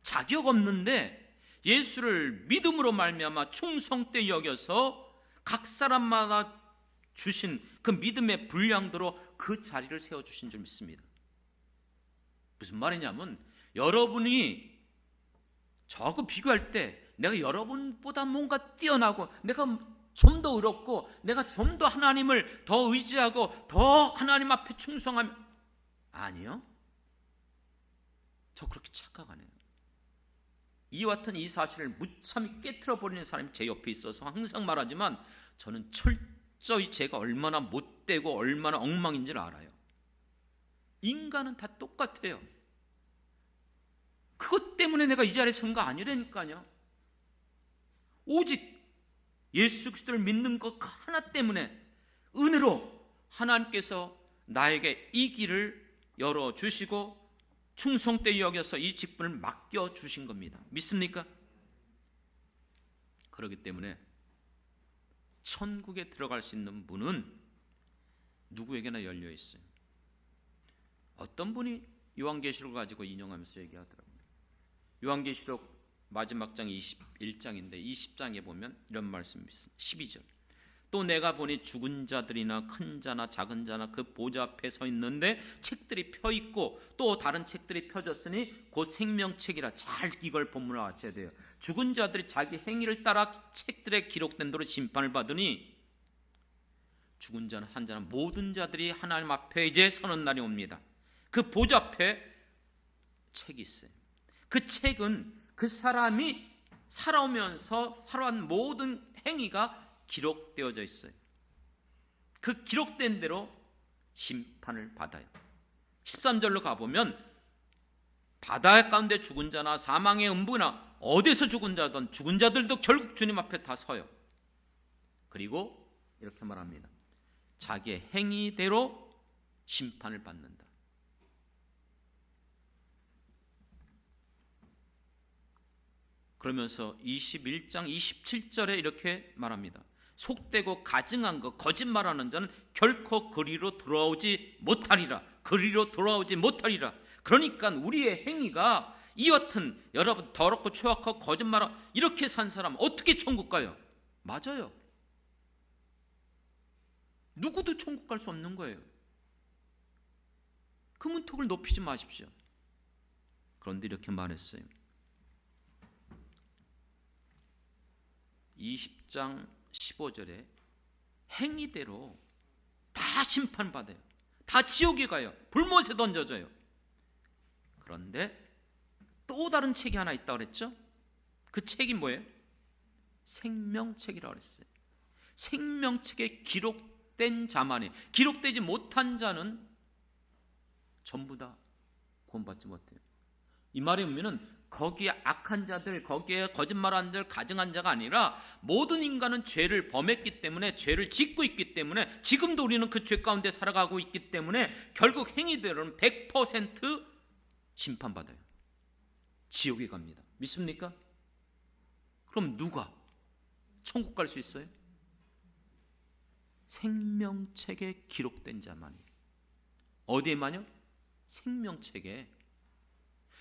자격 없는데 예수를 믿음으로 말미암아 충성되이 여겨서 각 사람마다 주신 그 믿음의 분량대로 그 자리를 세워주신 줄 믿습니다. 무슨 말이냐면 여러분이 저하고 비교할 때 내가 여러분보다 뭔가 뛰어나고 내가 좀 더 의롭고 내가 좀 더 하나님을 더 의지하고 더 하나님 앞에 충성하면 아니요. 저 그렇게 착각하네요. 이와 같은 이 사실을 무참히 깨트려버리는 사람이 제 옆에 있어서 항상 말하지만 저는 철저히 제가 얼마나 못되고 얼마나 엉망인지를 알아요. 인간은 다 똑같아요. 그것 때문에 내가 이 자리에 선 거 아니라니까요. 오직 예수 그리스도를 믿는 것 하나 때문에 은혜로 하나님께서 나에게 이 길을 열어주시고 충성되이 여겨서 이 직분을 맡겨주신 겁니다. 믿습니까? 그렇기 때문에 천국에 들어갈 수 있는 문은 누구에게나 열려 있어요. 어떤 분이 요한계시록을 가지고 인용하면서 얘기하더라고요. 요한계시록 마지막 장 21장인데 20장에 보면 이런 말씀이 있습니다. 12절 또 내가 보니 죽은 자들이나 큰 자나 작은 자나 그 보좌 앞에 서 있는데 책들이 펴 있고 또 다른 책들이 펴졌으니 곧 생명책이라. 잘 이걸 본문을 아셔야 돼요. 죽은 자들이 자기 행위를 따라 책들에 기록된 대로 심판을 받으니 죽은 자는 한 자는 모든 자들이 하나님 앞에 이제 서는 날이 옵니다. 그 보좌 앞에 책이 있어요. 그 책은 그 사람이 살아오면서 살아온 모든 행위가 기록되어져 있어요. 그 기록된 대로 심판을 받아요. 13절로 가보면 바다 가운데 죽은 자나 사망의 음부나 어디서 죽은 자든 죽은 자들도 결국 주님 앞에 다 서요. 그리고 이렇게 말합니다. 자기의 행위대로 심판을 받는다. 그러면서 21장 27절에 이렇게 말합니다. 속되고 가증한 것 거짓말하는 자는 결코 그리로 돌아오지 못하리라. 그리로 돌아오지 못하리라. 그러니까 우리의 행위가 이 같은 여러분 더럽고 추악하고 거짓말하고 이렇게 산 사람 어떻게 천국 가요? 맞아요. 누구도 천국 갈 수 없는 거예요. 그 문턱을 높이지 마십시오. 그런데 이렇게 말했어요. 20장 15절에 행위대로 다 심판받아요. 다 지옥에 가요. 불못에 던져져요. 그런데 또 다른 책이 하나 있다고 그랬죠? 그 책이 뭐예요? 생명책이라고 그랬어요. 생명책에 기록된 자만이, 기록되지 못한 자는 전부 다 구원받지 못해요. 이 말에 의미는 거기에 악한 자들, 거기에 거짓말한 자들, 가증한 자가 아니라 모든 인간은 죄를 범했기 때문에, 죄를 짓고 있기 때문에, 지금도 우리는 그 죄 가운데 살아가고 있기 때문에 결국 행위대로는 100% 심판받아요. 지옥에 갑니다. 믿습니까? 그럼 누가 천국 갈 수 있어요? 생명책에 기록된 자만이. 어디에만요? 생명책에.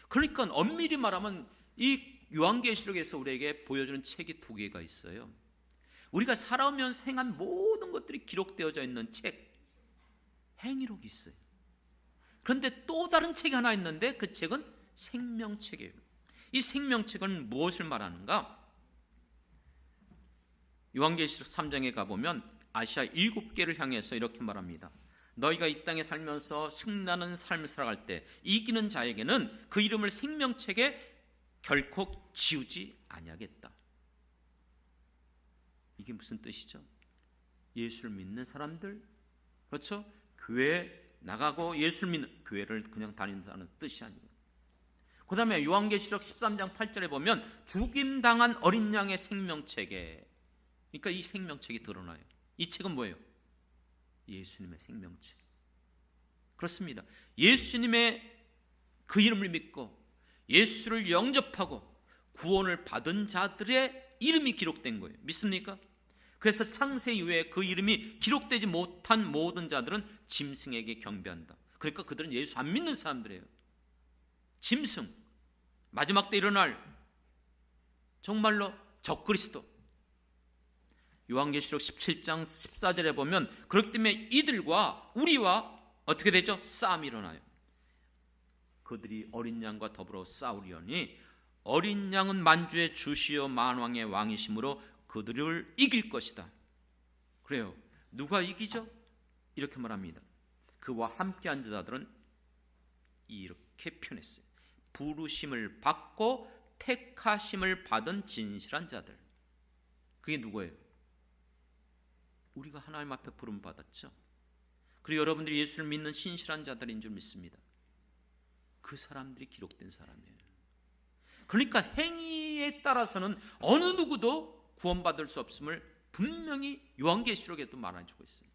그러니까 엄밀히 말하면 이 요한계시록에서 우리에게 보여주는 책이 두 개가 있어요. 우리가 살아오면서 행한 모든 것들이 기록되어져 있는 책, 행위록이 있어요. 그런데 또 다른 책이 하나 있는데 그 책은 생명책이에요. 이 생명책은 무엇을 말하는가? 요한계시록 3장에 가보면 아시아 7개를 향해서 이렇게 말합니다. 너희가 이 땅에 살면서 승리하는 삶을 살아갈 때 이기는 자에게는 그 이름을 생명책에 결코 지우지 아니하겠다. 이게 무슨 뜻이죠? 예수를 믿는 사람들, 그렇죠? 교회 나가고 예수를 믿는, 교회를 그냥 다닌다는 뜻이 아니에요. 그 다음에 요한계시록 13장 8절에 보면 죽임당한 어린 양의 생명책에, 그러니까 이 생명책이 드러나요. 이 책은 뭐예요? 예수님의 생명책. 그렇습니다. 예수님의 그 이름을 믿고 예수를 영접하고 구원을 받은 자들의 이름이 기록된 거예요. 믿습니까? 그래서 창세 이후에 그 이름이 기록되지 못한 모든 자들은 짐승에게 경배한다. 그러니까 그들은 예수 안 믿는 사람들이에요. 짐승, 마지막 때 일어날 정말로 적그리스도. 요한계시록 17장 14절에 보면 그렇기 때문에 이들과 우리와 어떻게 되죠? 싸움이 일어나요. 그들이 어린 양과 더불어 싸우려니 어린 양은 만주의 주시요 만왕의 왕이심으로 그들을 이길 것이다. 그래요. 누가 이기죠? 이렇게 말합니다. 그와 함께 앉은 자들은 이렇게 표현했어요. 부르심을 받고 택하심을 받은 진실한 자들. 그게 누구예요? 우리가 하나님 앞에 부름 받았죠. 그리고 여러분들이 예수를 믿는 신실한 자들인 줄 믿습니다. 그 사람들이 기록된 사람이에요. 그러니까 행위에 따라서는 어느 누구도 구원받을 수 없음을 분명히 요한계시록에도 말해주고 있어요.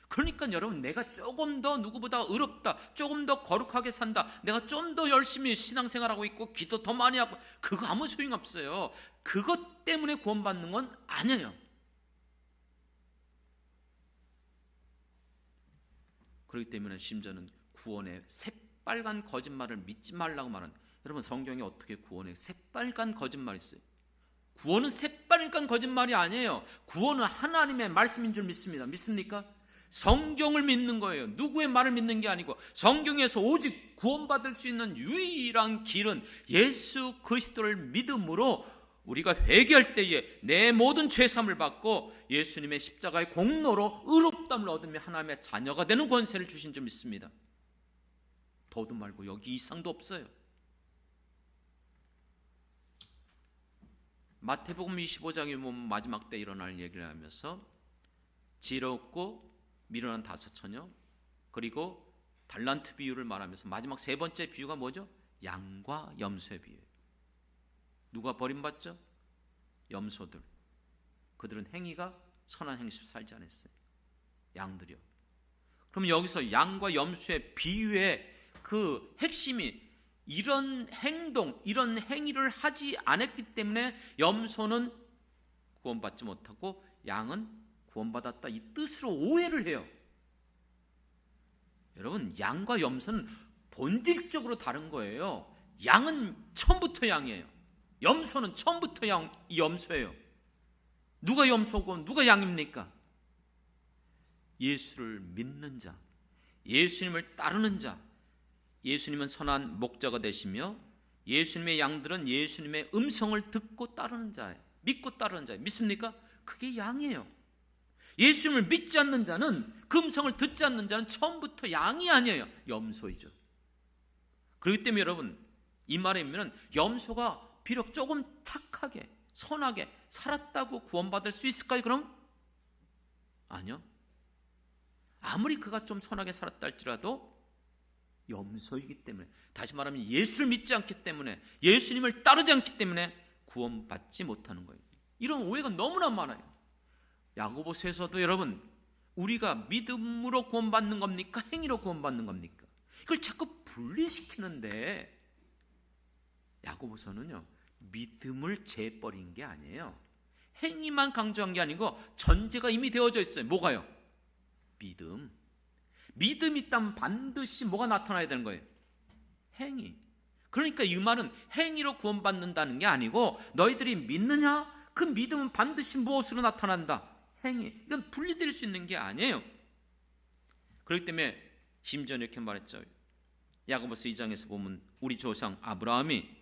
그러니까 여러분, 내가 조금 더 누구보다 의롭다, 조금 더 거룩하게 산다, 내가 좀 더 열심히 신앙생활하고 있고 기도 더 많이 하고, 그거 아무 소용없어요. 그것 때문에 구원받는 건 아니에요. 그렇기 때문에 심지어는 구원의 새빨간 거짓말을 믿지 말라고 말하는, 여러분 성경에 어떻게 구원의 새빨간 거짓말이 있어요? 구원은 새빨간 거짓말이 아니에요. 구원은 하나님의 말씀인 줄 믿습니다. 믿습니까? 성경을 믿는 거예요. 누구의 말을 믿는 게 아니고 성경에서 오직 구원받을 수 있는 유일한 길은 예수 그리스도를 믿음으로 우리가 회개할 때에 내 모든 죄사함을 받고 예수님의 십자가의 공로로 의롭다함을 얻으며 하나님의 자녀가 되는 권세를 주신 줄 믿습니다. 더도 말고 여기 이상도 없어요. 마태복음 25장에 보면 마지막 때 일어날 얘기를 하면서 지혜롭고 미련한 5처녀, 그리고 달란트 비유를 말하면서 마지막 세 번째 비유가 뭐죠? 양과 염소의 비유예요. 누가 버림받죠? 염소들. 그들은 행위가 선한 행실을 살지 않았어요. 양들이요. 그럼 여기서 양과 염소의 비유의 그 핵심이 이런 행동, 이런 행위를 하지 않았기 때문에 염소는 구원받지 못하고 양은 구원받았다, 이 뜻으로 오해를 해요. 여러분, 양과 염소는 본질적으로 다른 거예요. 양은 처음부터 양이에요. 염소는 처음부터 염소예요. 누가 염소고 누가 양입니까? 예수를 믿는 자, 예수님을 따르는 자. 예수님은 선한 목자가 되시며 예수님의 양들은 예수님의 음성을 듣고 따르는 자예요. 믿고 따르는 자예요. 믿습니까? 그게 양이에요. 예수님을 믿지 않는 자는, 그 음성을 듣지 않는 자는 처음부터 양이 아니에요. 염소이죠. 그렇기 때문에 여러분, 이 말에 의미는 염소가 비록 조금 착하게 선하게 살았다고 구원받을 수 있을까요? 그럼? 아니요. 아무리 그가 좀 선하게 살았다 할지라도 염소이기 때문에, 다시 말하면 예수를 믿지 않기 때문에, 예수님을 따르지 않기 때문에 구원받지 못하는 거예요. 이런 오해가 너무나 많아요. 야고보서에서도 여러분, 우리가 믿음으로 구원받는 겁니까? 행위로 구원받는 겁니까? 이걸 자꾸 분리시키는데, 야고보서는요, 믿음을 재버린 게 아니에요. 행위만 강조한 게 아니고 전제가 이미 되어져 있어요. 뭐가요? 믿음. 믿음이 있다면 반드시 뭐가 나타나야 되는 거예요? 행위. 그러니까 이 말은 행위로 구원받는다는 게 아니고, 너희들이 믿느냐? 그 믿음은 반드시 무엇으로 나타난다? 행위. 이건 분리될 수 있는 게 아니에요. 그렇기 때문에 심지어 이렇게 말했죠. 야고보서 2장에서 보면 우리 조상 아브라함이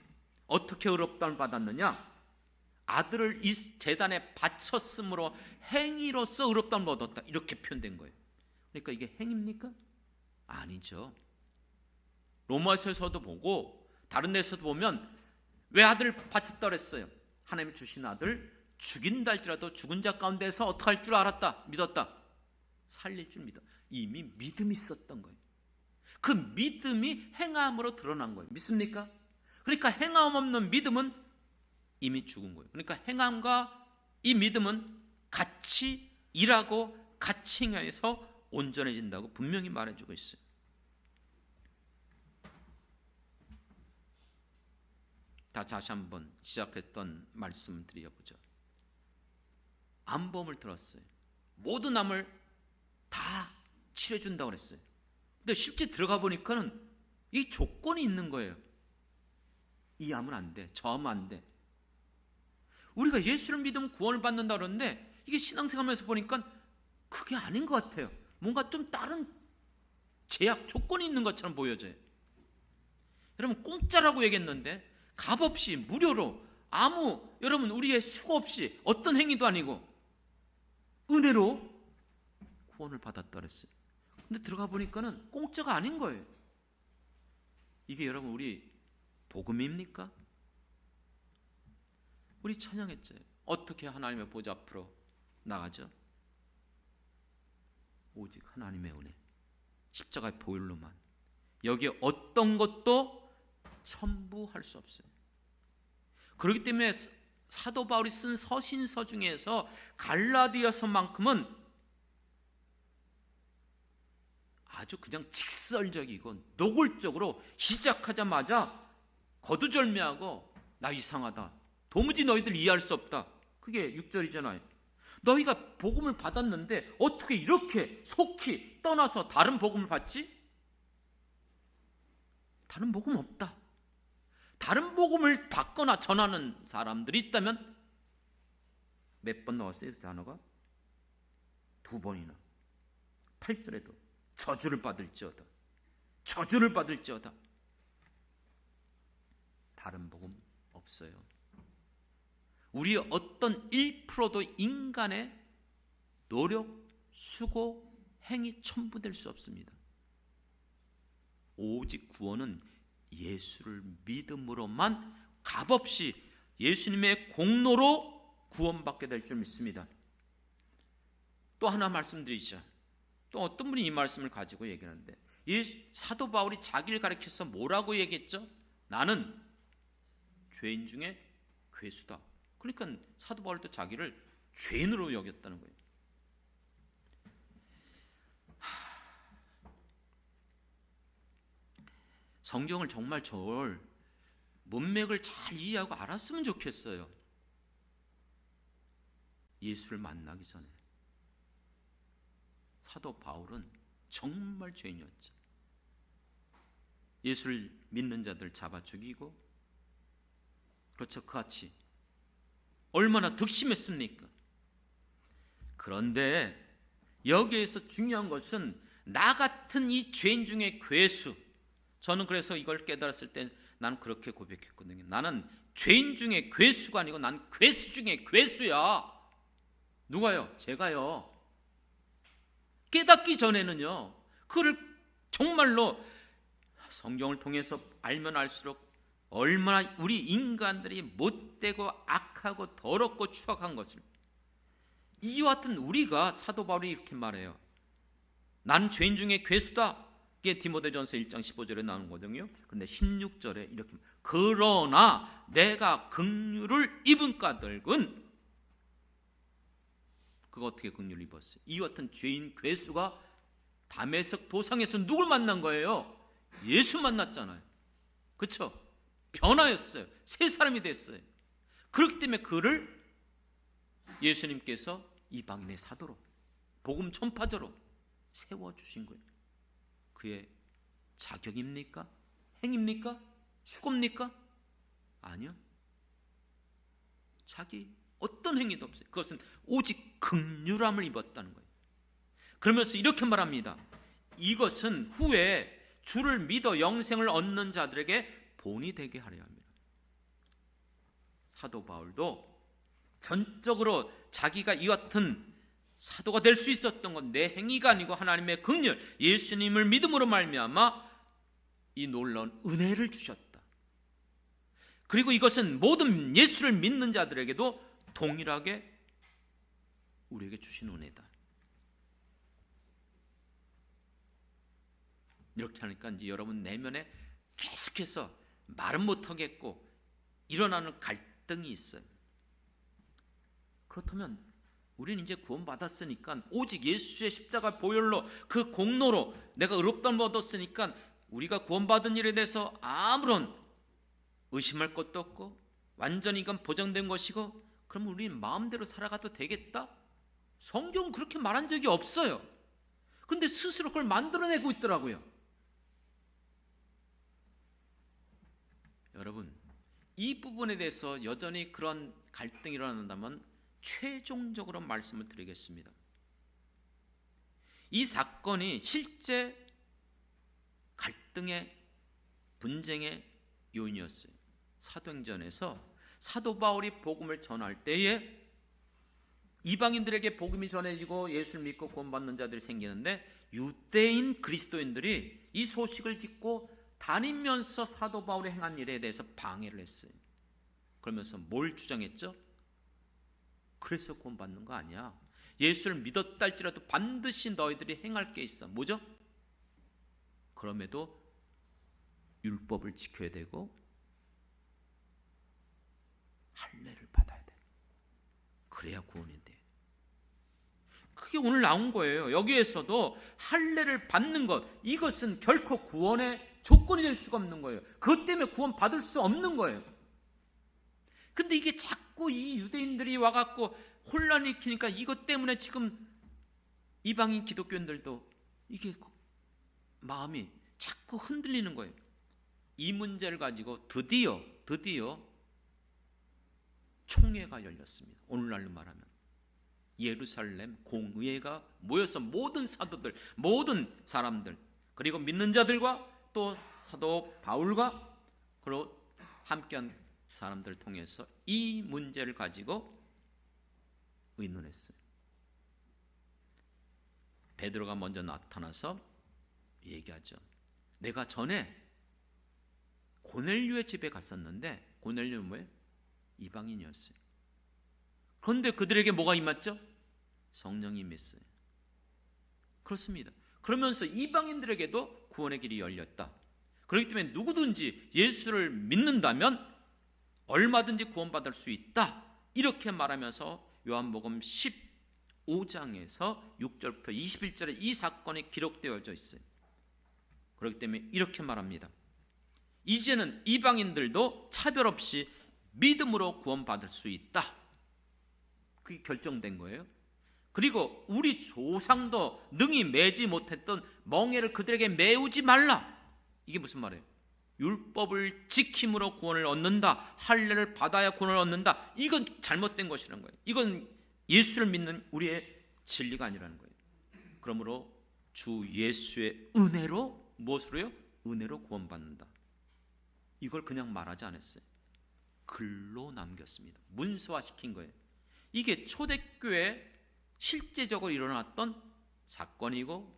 어떻게 의롭다함을 받았느냐? 아들을 이 제단에 바쳤으므로 행위로서 의롭다함을 얻었다, 이렇게 표현된 거예요. 그러니까 이게 행위입니까? 아니죠. 로마서에서도 보고 다른 데서도 보면 왜 아들을 바쳤다 그랬어요? 하나님이 주신 아들 죽인다 할지라도 죽은 자 가운데서 어떻게 할 줄 알았다, 믿었다, 살릴 줄 믿어. 이미 믿음이 있었던 거예요. 그 믿음이 행함으로 드러난 거예요. 믿습니까? 그러니까 행함 없는 믿음은 이미 죽은 거예요. 그러니까 행함과 이 믿음은 같이 일하고 같이 행해서 온전해진다고 분명히 말해주고 있어요. 다시 한번 시작했던 말씀 드려보죠. 암범을 들었어요. 모든 암을 다 치료해준다고 그랬어요. 근데 실제 들어가 보니까는 이 조건이 있는 거예요. 이 암은 안 돼, 저 암은 안 돼. 우리가 예수를 믿으면 구원을 받는다 그러는데, 이게 신앙생활하면서 보니까 그게 아닌 것 같아요. 뭔가 좀 다른 제약, 조건이 있는 것처럼 보여져요. 여러분, 공짜라고 얘기했는데 값없이 무료로, 아무 여러분 우리의 수고 없이, 어떤 행위도 아니고 은혜로 구원을 받았다 그랬어요. 근데 들어가 보니까는 공짜가 아닌 거예요. 이게 여러분 우리 복음입니까? 우리 찬양했죠. 어떻게 하나님의 보좌 앞으로 나가죠? 오직 하나님의 은혜, 십자가의 보혈로만. 여기에 어떤 것도 첨부할 수 없어요. 그렇기 때문에 사도 바울이 쓴 서신서 중에서 갈라디아서만큼은 아주 그냥 직설적이고 노골적으로 시작하자마자 거두절미하고, 나 이상하다, 도무지 너희들 이해할 수 없다. 그게 6절이잖아요. 너희가 복음을 받았는데 어떻게 이렇게 속히 떠나서 다른 복음을 받지? 다른 복음 없다. 다른 복음을 받거나 전하는 사람들이 있다면, 몇 번 나왔어요? 그 단어가 2번이나. 8절에도 저주를 받을지어다, 저주를 받을지어다. 다른 복음 없어요. 우리의 어떤 1%도 인간의 노력, 수고, 행위 첨부될 수 없습니다. 오직 구원은 예수를 믿음으로만, 값없이 예수님의 공로로 구원받게 될 줄 믿습니다. 또 하나 말씀드리죠. 또 어떤 분이 이 말씀을 가지고 얘기하는데, 이 사도 바울이 자기를 가리켜서 뭐라고 얘기했죠? 나는 죄인 중에 괴수다. 그러니까 사도 바울도 자기를 죄인으로 여겼다는 거예요. 성경을 정말 저를 문맥을 잘 이해하고 알았으면 좋겠어요. 예수를 만나기 전에 사도 바울은 정말 죄인이었죠. 예수를 믿는 자들 잡아 죽이고, 그렇죠, 그같이 얼마나 득심했습니까? 그런데 여기에서 중요한 것은 나 같은 이 죄인 중에 괴수, 저는 그래서 이걸 깨달았을 때 나는 그렇게 고백했거든요. 나는 죄인 중에 괴수가 아니고 난 괴수 중에 괴수야. 누가요? 제가요. 깨닫기 전에는요, 그를 정말로 성경을 통해서 알면 알수록 얼마나 우리 인간들이 못되고 악하고 더럽고 추악한 것을, 이와 같은 우리가, 사도 바울이 이렇게 말해요. 나는 죄인 중에 괴수다. 이게 디모데전서 1장 15절에 나오는 거거든요. 근데 16절에 이렇게, 그러나 내가 긍휼을 입은 까닭은, 그거 어떻게 긍휼을 입었어요? 이와 같은 죄인 괴수가 다메섹 도상에서 누굴 만난 거예요? 예수 만났잖아요. 그렇죠? 변화였어요. 새 사람이 됐어요. 그렇기 때문에 그를 예수님께서 이방인의 사도로, 복음 전파자로 세워주신 거예요. 그의 자격입니까? 행입니까? 수고입니까? 아니요. 자기 어떤 행위도 없어요. 그것은 오직 긍휼함을 입었다는 거예요. 그러면서 이렇게 말합니다. 이것은 후에 주를 믿어 영생을 얻는 자들에게 본이 되게 하려 합니다. 사도 바울도 전적으로 자기가 이 같은 사도가 될 수 있었던 건 내 행위가 아니고 하나님의 긍휼, 예수님을 믿음으로 말미암아 이 놀라운 은혜를 주셨다. 그리고 이것은 모든 예수를 믿는 자들에게도 동일하게 우리에게 주신 은혜다. 이렇게 하니까 이제 여러분 내면에 계속해서 말은 못하겠고 일어나는 갈등이 있어요. 그렇다면 우리는 이제 구원받았으니까 오직 예수의 십자가 보혈로, 그 공로로 내가 의롭다함을 얻었으니까 우리가 구원받은 일에 대해서 아무런 의심할 것도 없고 완전히 이건 보장된 것이고, 그럼 우리는 마음대로 살아가도 되겠다? 성경은 그렇게 말한 적이 없어요. 그런데 스스로 그걸 만들어내고 있더라고요. 여러분, 이 부분에 대해서 여전히 그런 갈등이 일어난다면 최종적으로 말씀을 드리겠습니다. 이 사건이 실제 갈등의, 분쟁의 요인이었어요. 사도행전에서 사도 바울이 복음을 전할 때에 이방인들에게 복음이 전해지고 예수를 믿고 구원받는 자들이 생기는데, 유대인 그리스도인들이 이 소식을 듣고 다니면서 사도 바울이 행한 일에 대해서 방해를 했어요. 그러면서 뭘 주장했죠? 그래서 구원받는 거 아니야. 예수를 믿었다 할지라도 반드시 너희들이 행할 게 있어. 뭐죠? 그럼에도 율법을 지켜야 되고 할례를 받아야 돼. 그래야 구원이 돼. 그게 오늘 나온 거예요. 여기에서도 할례를 받는 것, 이것은 결코 구원의 조건이 될 수가 없는 거예요. 그것 때문에 구원 받을 수 없는 거예요. 근데 이게 자꾸 이 유대인들이 와갖고 혼란을 일으키니까 이것 때문에 지금 이방인 기독교인들도 이게 마음이 자꾸 흔들리는 거예요. 이 문제를 가지고 드디어 총회가 열렸습니다. 오늘날로 말하면 예루살렘 공의회가 모여서 모든 사도들, 모든 사람들, 그리고 믿는 자들과 또 사도 바울과 그리고 함께한 사람들을 통해서 이 문제를 가지고 의논했어요. 베드로가 먼저 나타나서 얘기하죠. 내가 전에 고넬료의 집에 갔었는데, 고넬료는 뭐예요? 이방인이었어요. 그런데 그들에게 뭐가 임했죠? 성령이 임했어요. 그렇습니다. 그러면서 이방인들에게도 구원의 길이 열렸다. 그렇기 때문에 누구든지 예수를 믿는다면 얼마든지 구원받을 수 있다. 이렇게 말하면서 요한복음 15장에서 6절부터 21절에 이 사건이 기록되어져 있어요. 그렇기 때문에 이렇게 말합니다. 이제는 이방인들도 차별 없이 믿음으로 구원받을 수 있다. 그게 결정된 거예요. 그리고 우리 조상도 능히 매지 못했던 멍에를 그들에게 메우지 말라. 이게 무슨 말이에요? 율법을 지킴으로 구원을 얻는다, 할례를 받아야 구원을 얻는다, 이건 잘못된 것이라는 거예요. 이건 예수를 믿는 우리의 진리가 아니라는 거예요. 그러므로 주 예수의 은혜로, 무엇으로요? 은혜로 구원받는다. 이걸 그냥 말하지 않았어요. 글로 남겼습니다. 문서화시킨 거예요. 이게 초대교회 실제적으로 일어났던 사건이고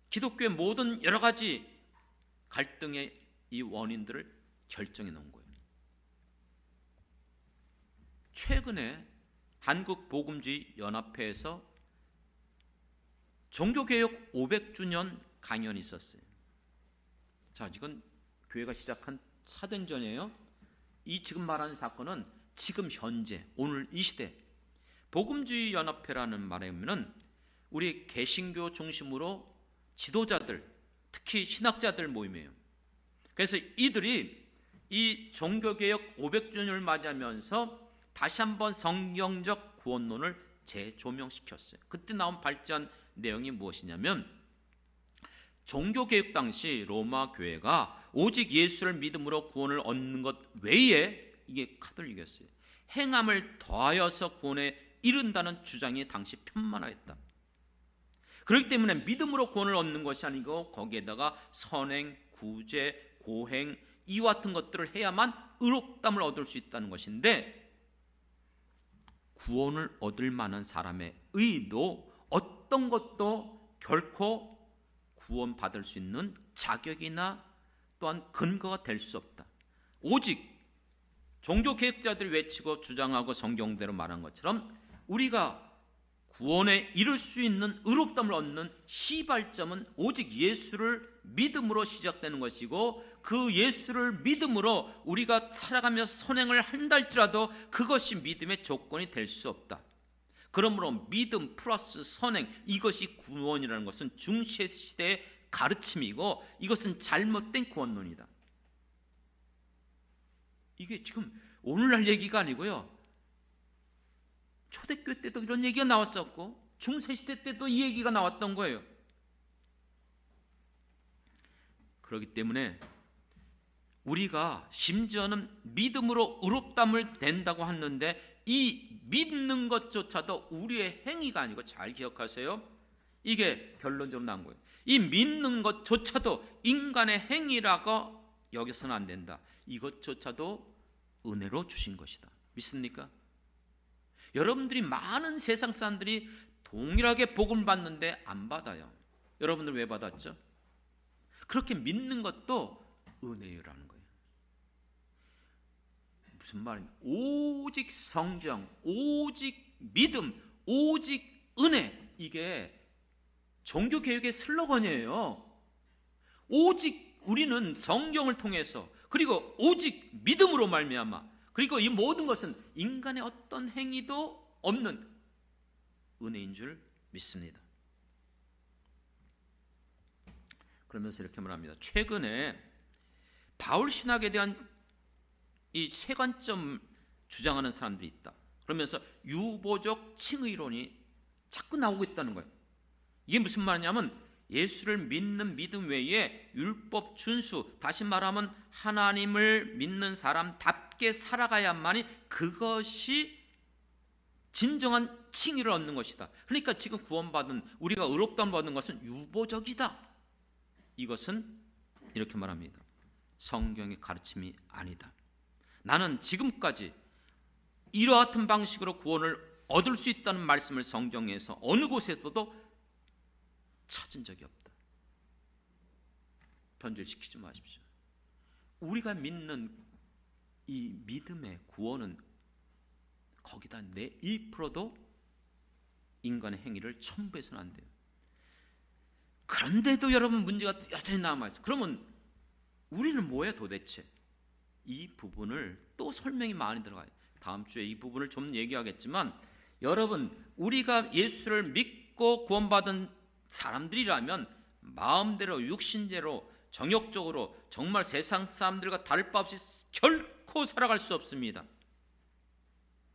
기독교의 모든 여러 가지 갈등의 이 원인들을 결정해 놓은 거예요. 최근에 한국복음주의연합회에서 종교개혁 500주년 강연이 있었어요. 자, 이건 교회가 시작한 사도행전이에요. 이 지금 말하는 사건은 지금 현재 오늘 이 시대 복음주의연합회라는 말에 보면은 우리 개신교 중심으로 지도자들, 특히 신학자들 모임이에요. 그래서 이들이 이 종교개혁 500주년을 맞이하면서 다시 한번 성경적 구원론을 재조명시켰어요. 그때 나온 발전 내용이 무엇이냐면 종교개혁 당시 로마 교회가 오직 예수를 믿음으로 구원을 얻는 것 외에 이게 카톨릭이었어요. 행함을 더하여서 구원에 이른다는 주장이 당시 편만화했다. 그렇기 때문에 믿음으로 구원을 얻는 것이 아니고 거기에다가 선행, 구제, 고행 이와 같은 것들을 해야만 의롭다함을 얻을 수 있다는 것인데 구원을 얻을 만한 사람의 의도 어떤 것도 결코 구원받을 수 있는 자격이나 또한 근거가 될 수 없다. 오직 종교개혁자들이 외치고 주장하고 성경대로 말한 것처럼 우리가 구원에 이를 수 있는 의롭다함을 얻는 시발점은 오직 예수를 믿음으로 시작되는 것이고 그 예수를 믿음으로 우리가 살아가면서 선행을 한다 할지라도 그것이 믿음의 조건이 될 수 없다. 그러므로 믿음 플러스 선행 이것이 구원이라는 것은 중세시대의 가르침이고 이것은 잘못된 구원론이다. 이게 지금 오늘날 얘기가 아니고요. 초대교회 때도 이런 얘기가 나왔었고 중세시대 때도 이 얘기가 나왔던 거예요. 그렇기 때문에 우리가 심지어는 믿음으로 의롭다함을 된다고 하는데 이 믿는 것조차도 우리의 행위가 아니고 잘 기억하세요. 이게 결론적으로 나온 거예요. 이 믿는 것조차도 인간의 행위라고 여겨서는 안 된다. 이것조차도 은혜로 주신 것이다. 믿습니까? 여러분들이 많은 세상 사람들이 동일하게 복음을 받는데 안 받아요. 여러분들 왜 받았죠? 그렇게 믿는 것도 은혜라는 거예요. 무슨 말입니까? 오직 성령, 오직 믿음, 오직 은혜 이게 종교개혁의 슬로건이에요. 오직 우리는 성경을 통해서 그리고 오직 믿음으로 말미암아 그리고 이 모든 것은 인간의 어떤 행위도 없는 은혜인 줄 믿습니다. 그러면서 이렇게 말합니다. 최근에 바울 신학에 대한 이 세 관점 주장하는 사람들이 있다. 그러면서 유보적 칭의론이 자꾸 나오고 있다는 거예요. 이게 무슨 말이냐면 예수를 믿는 믿음 외에 율법 준수, 다시 말하면 하나님을 믿는 사람답게 살아가야만이 그것이 진정한 칭의를 얻는 것이다. 그러니까 지금 구원받은 우리가 의롭다함을 받는 것은 유보적이다. 이것은 이렇게 말합니다. 성경의 가르침이 아니다. 나는 지금까지 이와 같은 방식으로 구원을 얻을 수 있다는 말씀을 성경에서 어느 곳에서도 찾은 적이 없다. 변질시키지 마십시오. 우리가 믿는 이 믿음의 구원은 거기다 내 1%도 인간의 행위를 첨부해서는 안 돼요. 그런데도 여러분 문제가 여전히 남아있어요. 그러면 우리는 뭐예요 도대체? 이 부분을 또 설명이 많이 들어가요. 다음 주에 이 부분을 좀 얘기하겠지만 여러분 우리가 예수를 믿고 구원받은 사람들이라면 마음대로 육신대로 정욕적으로 정말 세상 사람들과 다를 바 없이 결코 살아갈 수 없습니다.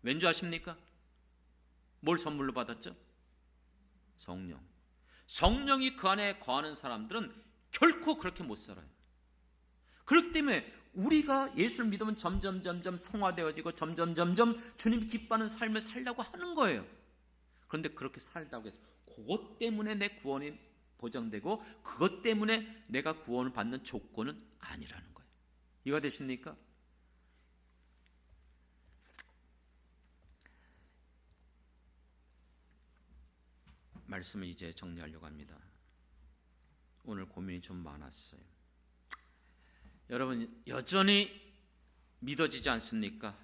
왠지 아십니까? 뭘 선물로 받았죠? 성령. 성령이 그 안에 거하는 사람들은 결코 그렇게 못 살아요. 그렇기 때문에 우리가 예수를 믿으면 점점 성화되어지고 점점 주님이 기뻐하는 삶을 살려고 하는 거예요. 그런데 그렇게 살다고 해서 그것 때문에 내 구원이 보장되고 그것 때문에 내가 구원을 받는 조건은 아니라는 거예요. 이해가 되십니까? 말씀을 이제 정리하려고 합니다. 오늘 고민이 좀 많았어요. 여러분 여전히 믿어지지 않습니까?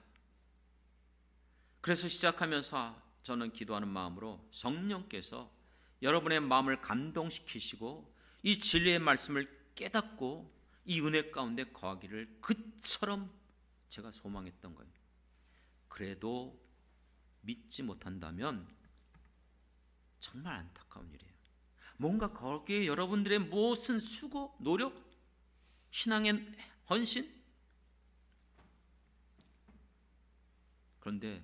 그래서 시작하면서 저는 기도하는 마음으로 성령께서 여러분의 마음을 감동시키시고 이 진리의 말씀을 깨닫고 이 은혜 가운데 거하기를 그처럼 제가 소망했던 거예요. 그래도 믿지 못한다면 정말 안타까운 일이에요. 뭔가 거기에 여러분들의 무엇은 수고, 노력, 신앙의 헌신? 그런데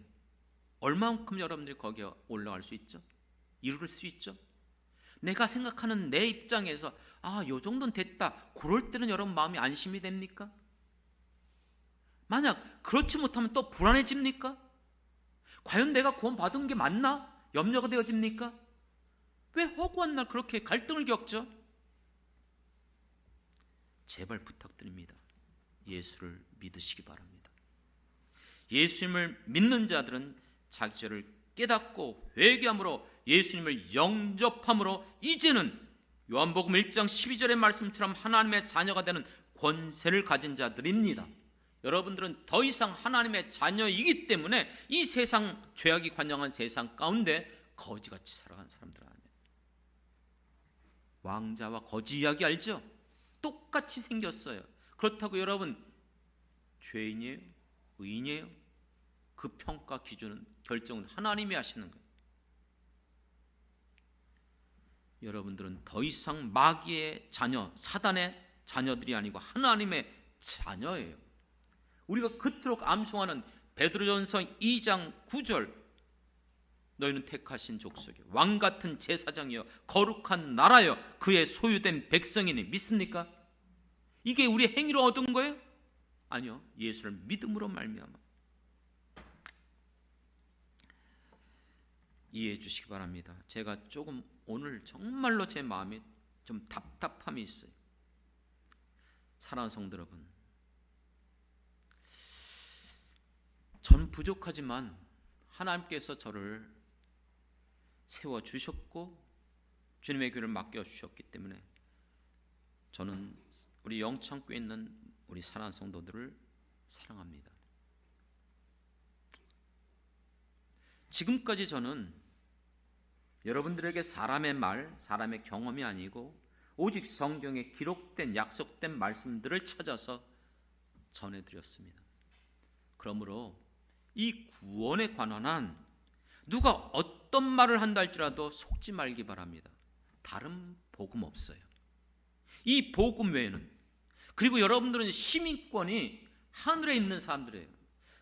얼마만큼 여러분들이 거기에 올라갈 수 있죠? 이룰 수 있죠? 내가 생각하는 내 입장에서 요 정도는 됐다. 그럴 때는 여러분 마음이 안심이 됩니까? 만약 그렇지 못하면 또 불안해집니까? 과연 내가 구원받은 게 맞나? 염려가 되어집니까? 왜 허구한 날 그렇게 갈등을 겪죠? 제발 부탁드립니다. 예수를 믿으시기 바랍니다. 예수님을 믿는 자들은 자기 죄를 깨닫고 회개함으로 예수님을 영접함으로 이제는 요한복음 1장 12절의 말씀처럼 하나님의 자녀가 되는 권세를 가진 자들입니다. 여러분들은 더 이상 하나님의 자녀이기 때문에 이 세상 죄악이 관영한 세상 가운데 거지같이 살아가는 사람들 아니에요. 왕자와 거지 이야기 알죠? 똑같이 생겼어요. 그렇다고 여러분 죄인이에요? 의인이에요? 그 평가 기준은 결정은 하나님이 하시는 거예요. 여러분들은 더 이상 마귀의 자녀, 사단의 자녀들이 아니고 하나님의 자녀예요. 우리가 그토록 암송하는 베드로전서 2장 9절 너희는 택하신 족속이요 왕같은 제사장이요 거룩한 나라요 그의 소유된 백성이니 믿습니까? 이게 우리 행위로 얻은 거예요? 아니요. 예수를 믿음으로 말미암아. 이해해 주시기 바랍니다. 제가 조금 오늘 정말로 제 마음에 좀 답답함이 있어요. 사랑하는 성도 여러분, 전 부족하지만 하나님께서 저를 세워주셨고 주님의 교회를 맡겨주셨기 때문에 저는 우리 영창교에 있는 우리 사랑하는 성도들을 사랑합니다. 지금까지 저는 여러분들에게 사람의 말, 사람의 경험이 아니고 오직 성경에 기록된 약속된 말씀들을 찾아서 전해드렸습니다. 그러므로 이 구원에 관한 한 누가 어떤 말을 한다 할지라도 속지 말기 바랍니다. 다른 복음 없어요. 이 복음 외에는. 그리고 여러분들은 시민권이 하늘에 있는 사람들이에요.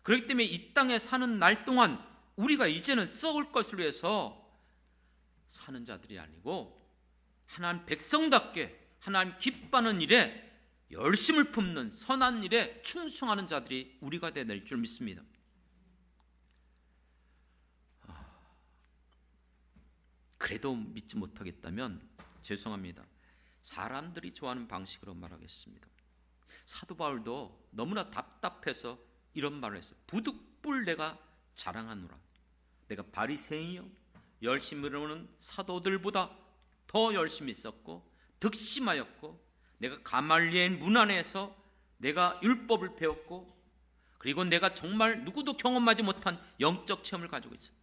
그렇기 때문에 이 땅에 사는 날 동안 우리가 이제는 썩을 것을 위해서 사는 자들이 아니고 하나님 백성답게 하나님 기뻐하는 일에 열심을 품는 선한 일에 충성하는 자들이 우리가 되어야 줄 믿습니다. 그래도 믿지 못하겠다면 죄송합니다. 사람들이 좋아하는 방식으로 말하겠습니다. 사도 바울도 너무나 답답해서 이런 말을 했어요. 부득불 내가 자랑하노라. 내가 바리새인이요 열심히 이루는 사도들보다 더 열심히 있었고 득심하였고 내가 가말리엘 문 안에서 내가 율법을 배웠고 그리고 내가 정말 누구도 경험하지 못한 영적 체험을 가지고 있어요.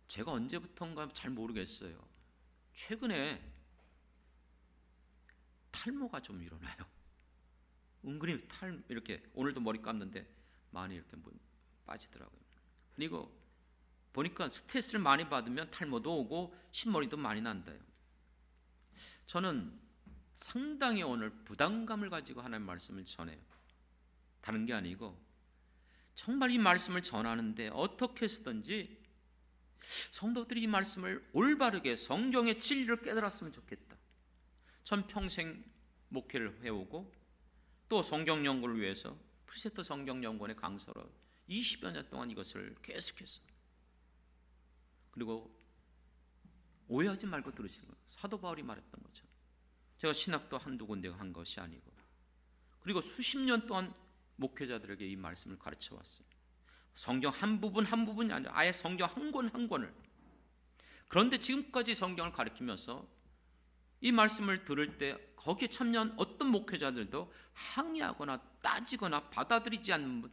제가 언제부턴가 잘 모르겠어요. 최근에 탈모가 좀 일어나요. 은근히 이렇게 오늘도 머리 감는데 많이 이렇게 빠지더라고요. 그리고 보니까 스트레스를 많이 받으면 탈모도 오고 흰머리도 많이 난다요. 저는 상당히 오늘 부담감을 가지고 하나님 말씀을 전해요. 다른 게 아니고 정말 이 말씀을 전하는데 어떻게 해서든지 성도들이 이 말씀을 올바르게 성경의 진리를 깨달았으면 좋겠다. 전 평생 목회를 해오고 또 성경 연구를 위해서 프리세터 성경 연구원의 강사로 20여 년 동안 이것을 계속해서 그리고 오해하지 말고 들으시는 거예요. 사도 바울이 말했던 거죠. 제가 신학도 한두 군데 한 것이 아니고 그리고 수십 년 동안 목회자들에게 이 말씀을 가르쳐 왔어요. 성경 한 부분 한 부분이 아니라 아예 성경 한 권 한 권을. 그런데 지금까지 성경을 가르치면서 이 말씀을 들을 때 거기에 참여한 어떤 목회자들도 항의하거나 따지거나 받아들이지 않는 분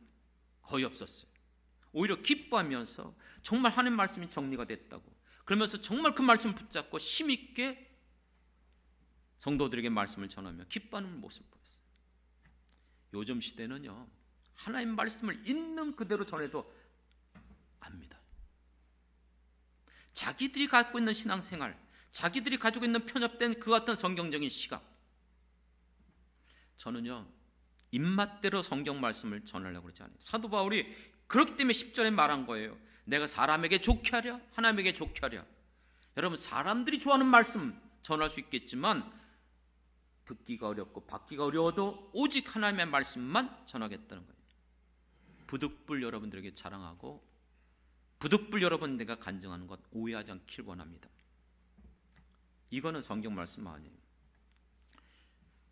거의 없었어요. 오히려 기뻐하면서 정말 하나님 말씀이 정리가 됐다고, 그러면서 정말 그 말씀을 붙잡고 힘있게 성도들에게 말씀을 전하며 기뻐하는 모습을 보였어요. 요즘 시대는요, 하나님 말씀을 있는 그대로 전해도 압니다. 자기들이 갖고 있는 신앙생활, 자기들이 가지고 있는 편협된 그 같은 성경적인 시각, 저는요 입맛대로 성경 말씀을 전하려고 그러지 않아요. 사도 바울이 그렇기 때문에 10절에 말한 거예요. 내가 사람에게 좋게 하랴 하나님에게 좋게 하랴. 여러분, 사람들이 좋아하는 말씀 전할 수 있겠지만 듣기가 어렵고 받기가 어려워도 오직 하나님의 말씀만 전하겠다는 거예요. 부득불 여러분들에게 자랑하고 부득불 여러분 내가 간증하는 것 오해하지 않길 원합니다. 이거는 성경 말씀 아니에요.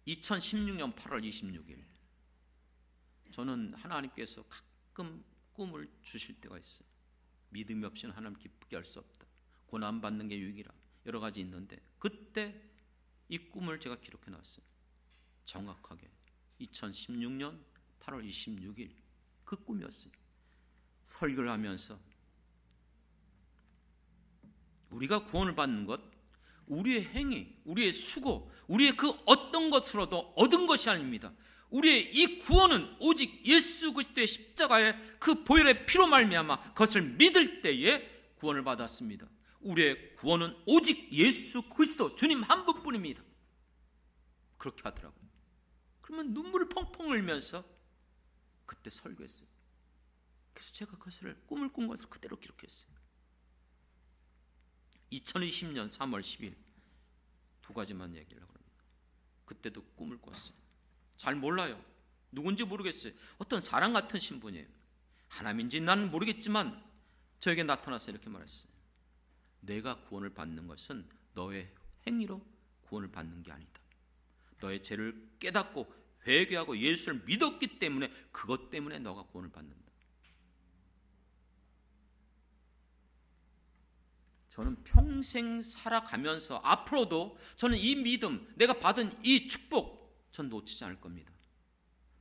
2016년 8월 26일 저는 하나님께서 가끔 꿈을 주실 때가 있어요. 믿음이 없이는 하나님 기쁘게 할 수 없다, 고난받는 게 유익이라, 여러 가지 있는데 그때 이 꿈을 제가 기록해 놨어요. 정확하게 2016년 8월 26일 그 꿈이었어요. 설교를 하면서 우리가 구원을 받는 것, 우리의 행위, 우리의 수고, 우리의 그 어떤 것으로도 얻은 것이 아닙니다. 우리의 이 구원은 오직 예수 그리스도의 십자가의 그 보혈의 피로 말미암아 그것을 믿을 때에 구원을 받았습니다. 우리의 구원은 오직 예수 그리스도 주님 한 분뿐입니다. 그렇게 하더라고요. 그러면 눈물을 펑펑 흘리면서 그때 설교했어요. 그래서 제가 그것을 꿈을 꾼 것을 그대로 기록했어요. 2020년 3월 10일 두 가지만 얘기를 합니다. 그때도 꿈을 꿨어요. 잘 몰라요. 누군지 모르겠어요. 어떤 사람 같은 신분이에요. 하나님인지 나는 모르겠지만 저에게 나타나서 이렇게 말했어요. 내가 구원을 받는 것은 너의 행위로 구원을 받는 게 아니다. 너의 죄를 깨닫고 회개하고 예수를 믿었기 때문에 그것 때문에 너가 구원을 받는다. 저는 평생 살아가면서 앞으로도 저는 이 믿음, 내가 받은 이 축복 전 놓치지 않을 겁니다.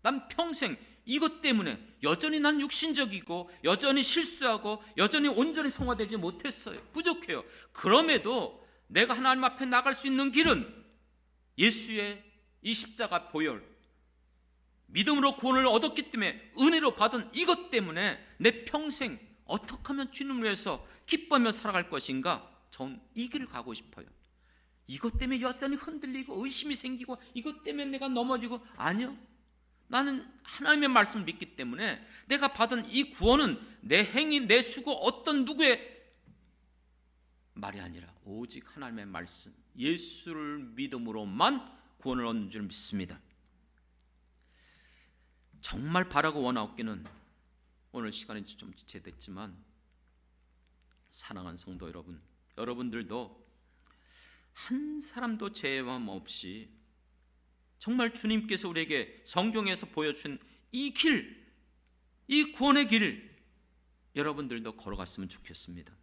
난 평생 이것 때문에 여전히 난 육신적이고 여전히 실수하고 여전히 온전히 성화되지 못했어요. 부족해요. 그럼에도 내가 하나님 앞에 나갈 수 있는 길은 예수의 이 십자가 보혈, 믿음으로 구원을 얻었기 때문에 은혜로 받은 이것 때문에 내 평생 어떻게 하면 주님을 위해서 기뻐하며 살아갈 것인가? 전 이 길을 가고 싶어요. 이것 때문에 여전히 흔들리고 의심이 생기고 이것 때문에 내가 넘어지고, 아니요. 나는 하나님의 말씀을 믿기 때문에 내가 받은 이 구원은 내 행위, 내 수고, 어떤 누구의 말이 아니라 오직 하나님의 말씀, 예수를 믿음으로만 구원을 얻는 줄 믿습니다. 정말 바라고 원하옵기는 오늘 시간이 좀 지체됐지만 사랑하는 성도 여러분, 여러분들도 한 사람도 제외함 없이 정말 주님께서 우리에게 성경에서 보여준 이 길, 이 구원의 길 여러분들도 걸어갔으면 좋겠습니다.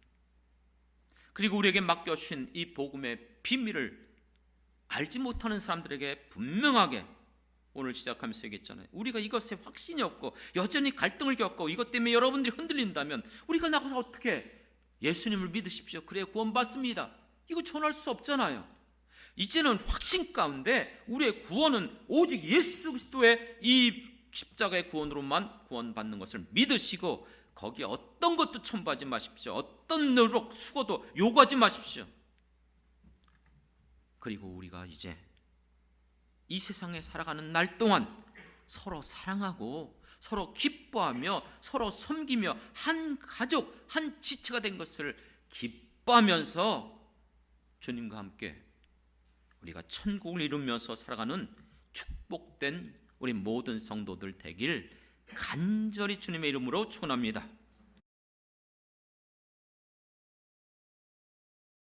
그리고 우리에게 맡겨주신 이 복음의 비밀을 알지 못하는 사람들에게 분명하게 오늘 시작하면서 얘기했잖아요. 우리가 이것에 확신이 없고 여전히 갈등을 겪고 이것 때문에 여러분들이 흔들린다면 우리가 나가서 어떻게 예수님을 믿으십시오, 그래야 구원받습니다, 이거 전할 수 없잖아요. 이제는 확신 가운데 우리의 구원은 오직 예수 그리스도의 이 십자가의 구원으로만 구원받는 것을 믿으시고 거기에 어떤 것도 첨부하지 마십시오. 어떤 노력, 수고도 요구하지 마십시오. 그리고 우리가 이제 이 세상에 살아가는 날 동안 서로 사랑하고 서로 기뻐하며 서로 섬기며 한 가족, 한 지체가 된 것을 기뻐하면서 주님과 함께 우리가 천국을 이루면서 살아가는 축복된 우리 모든 성도들 되길 간절히 주님의 이름으로 축원합니다.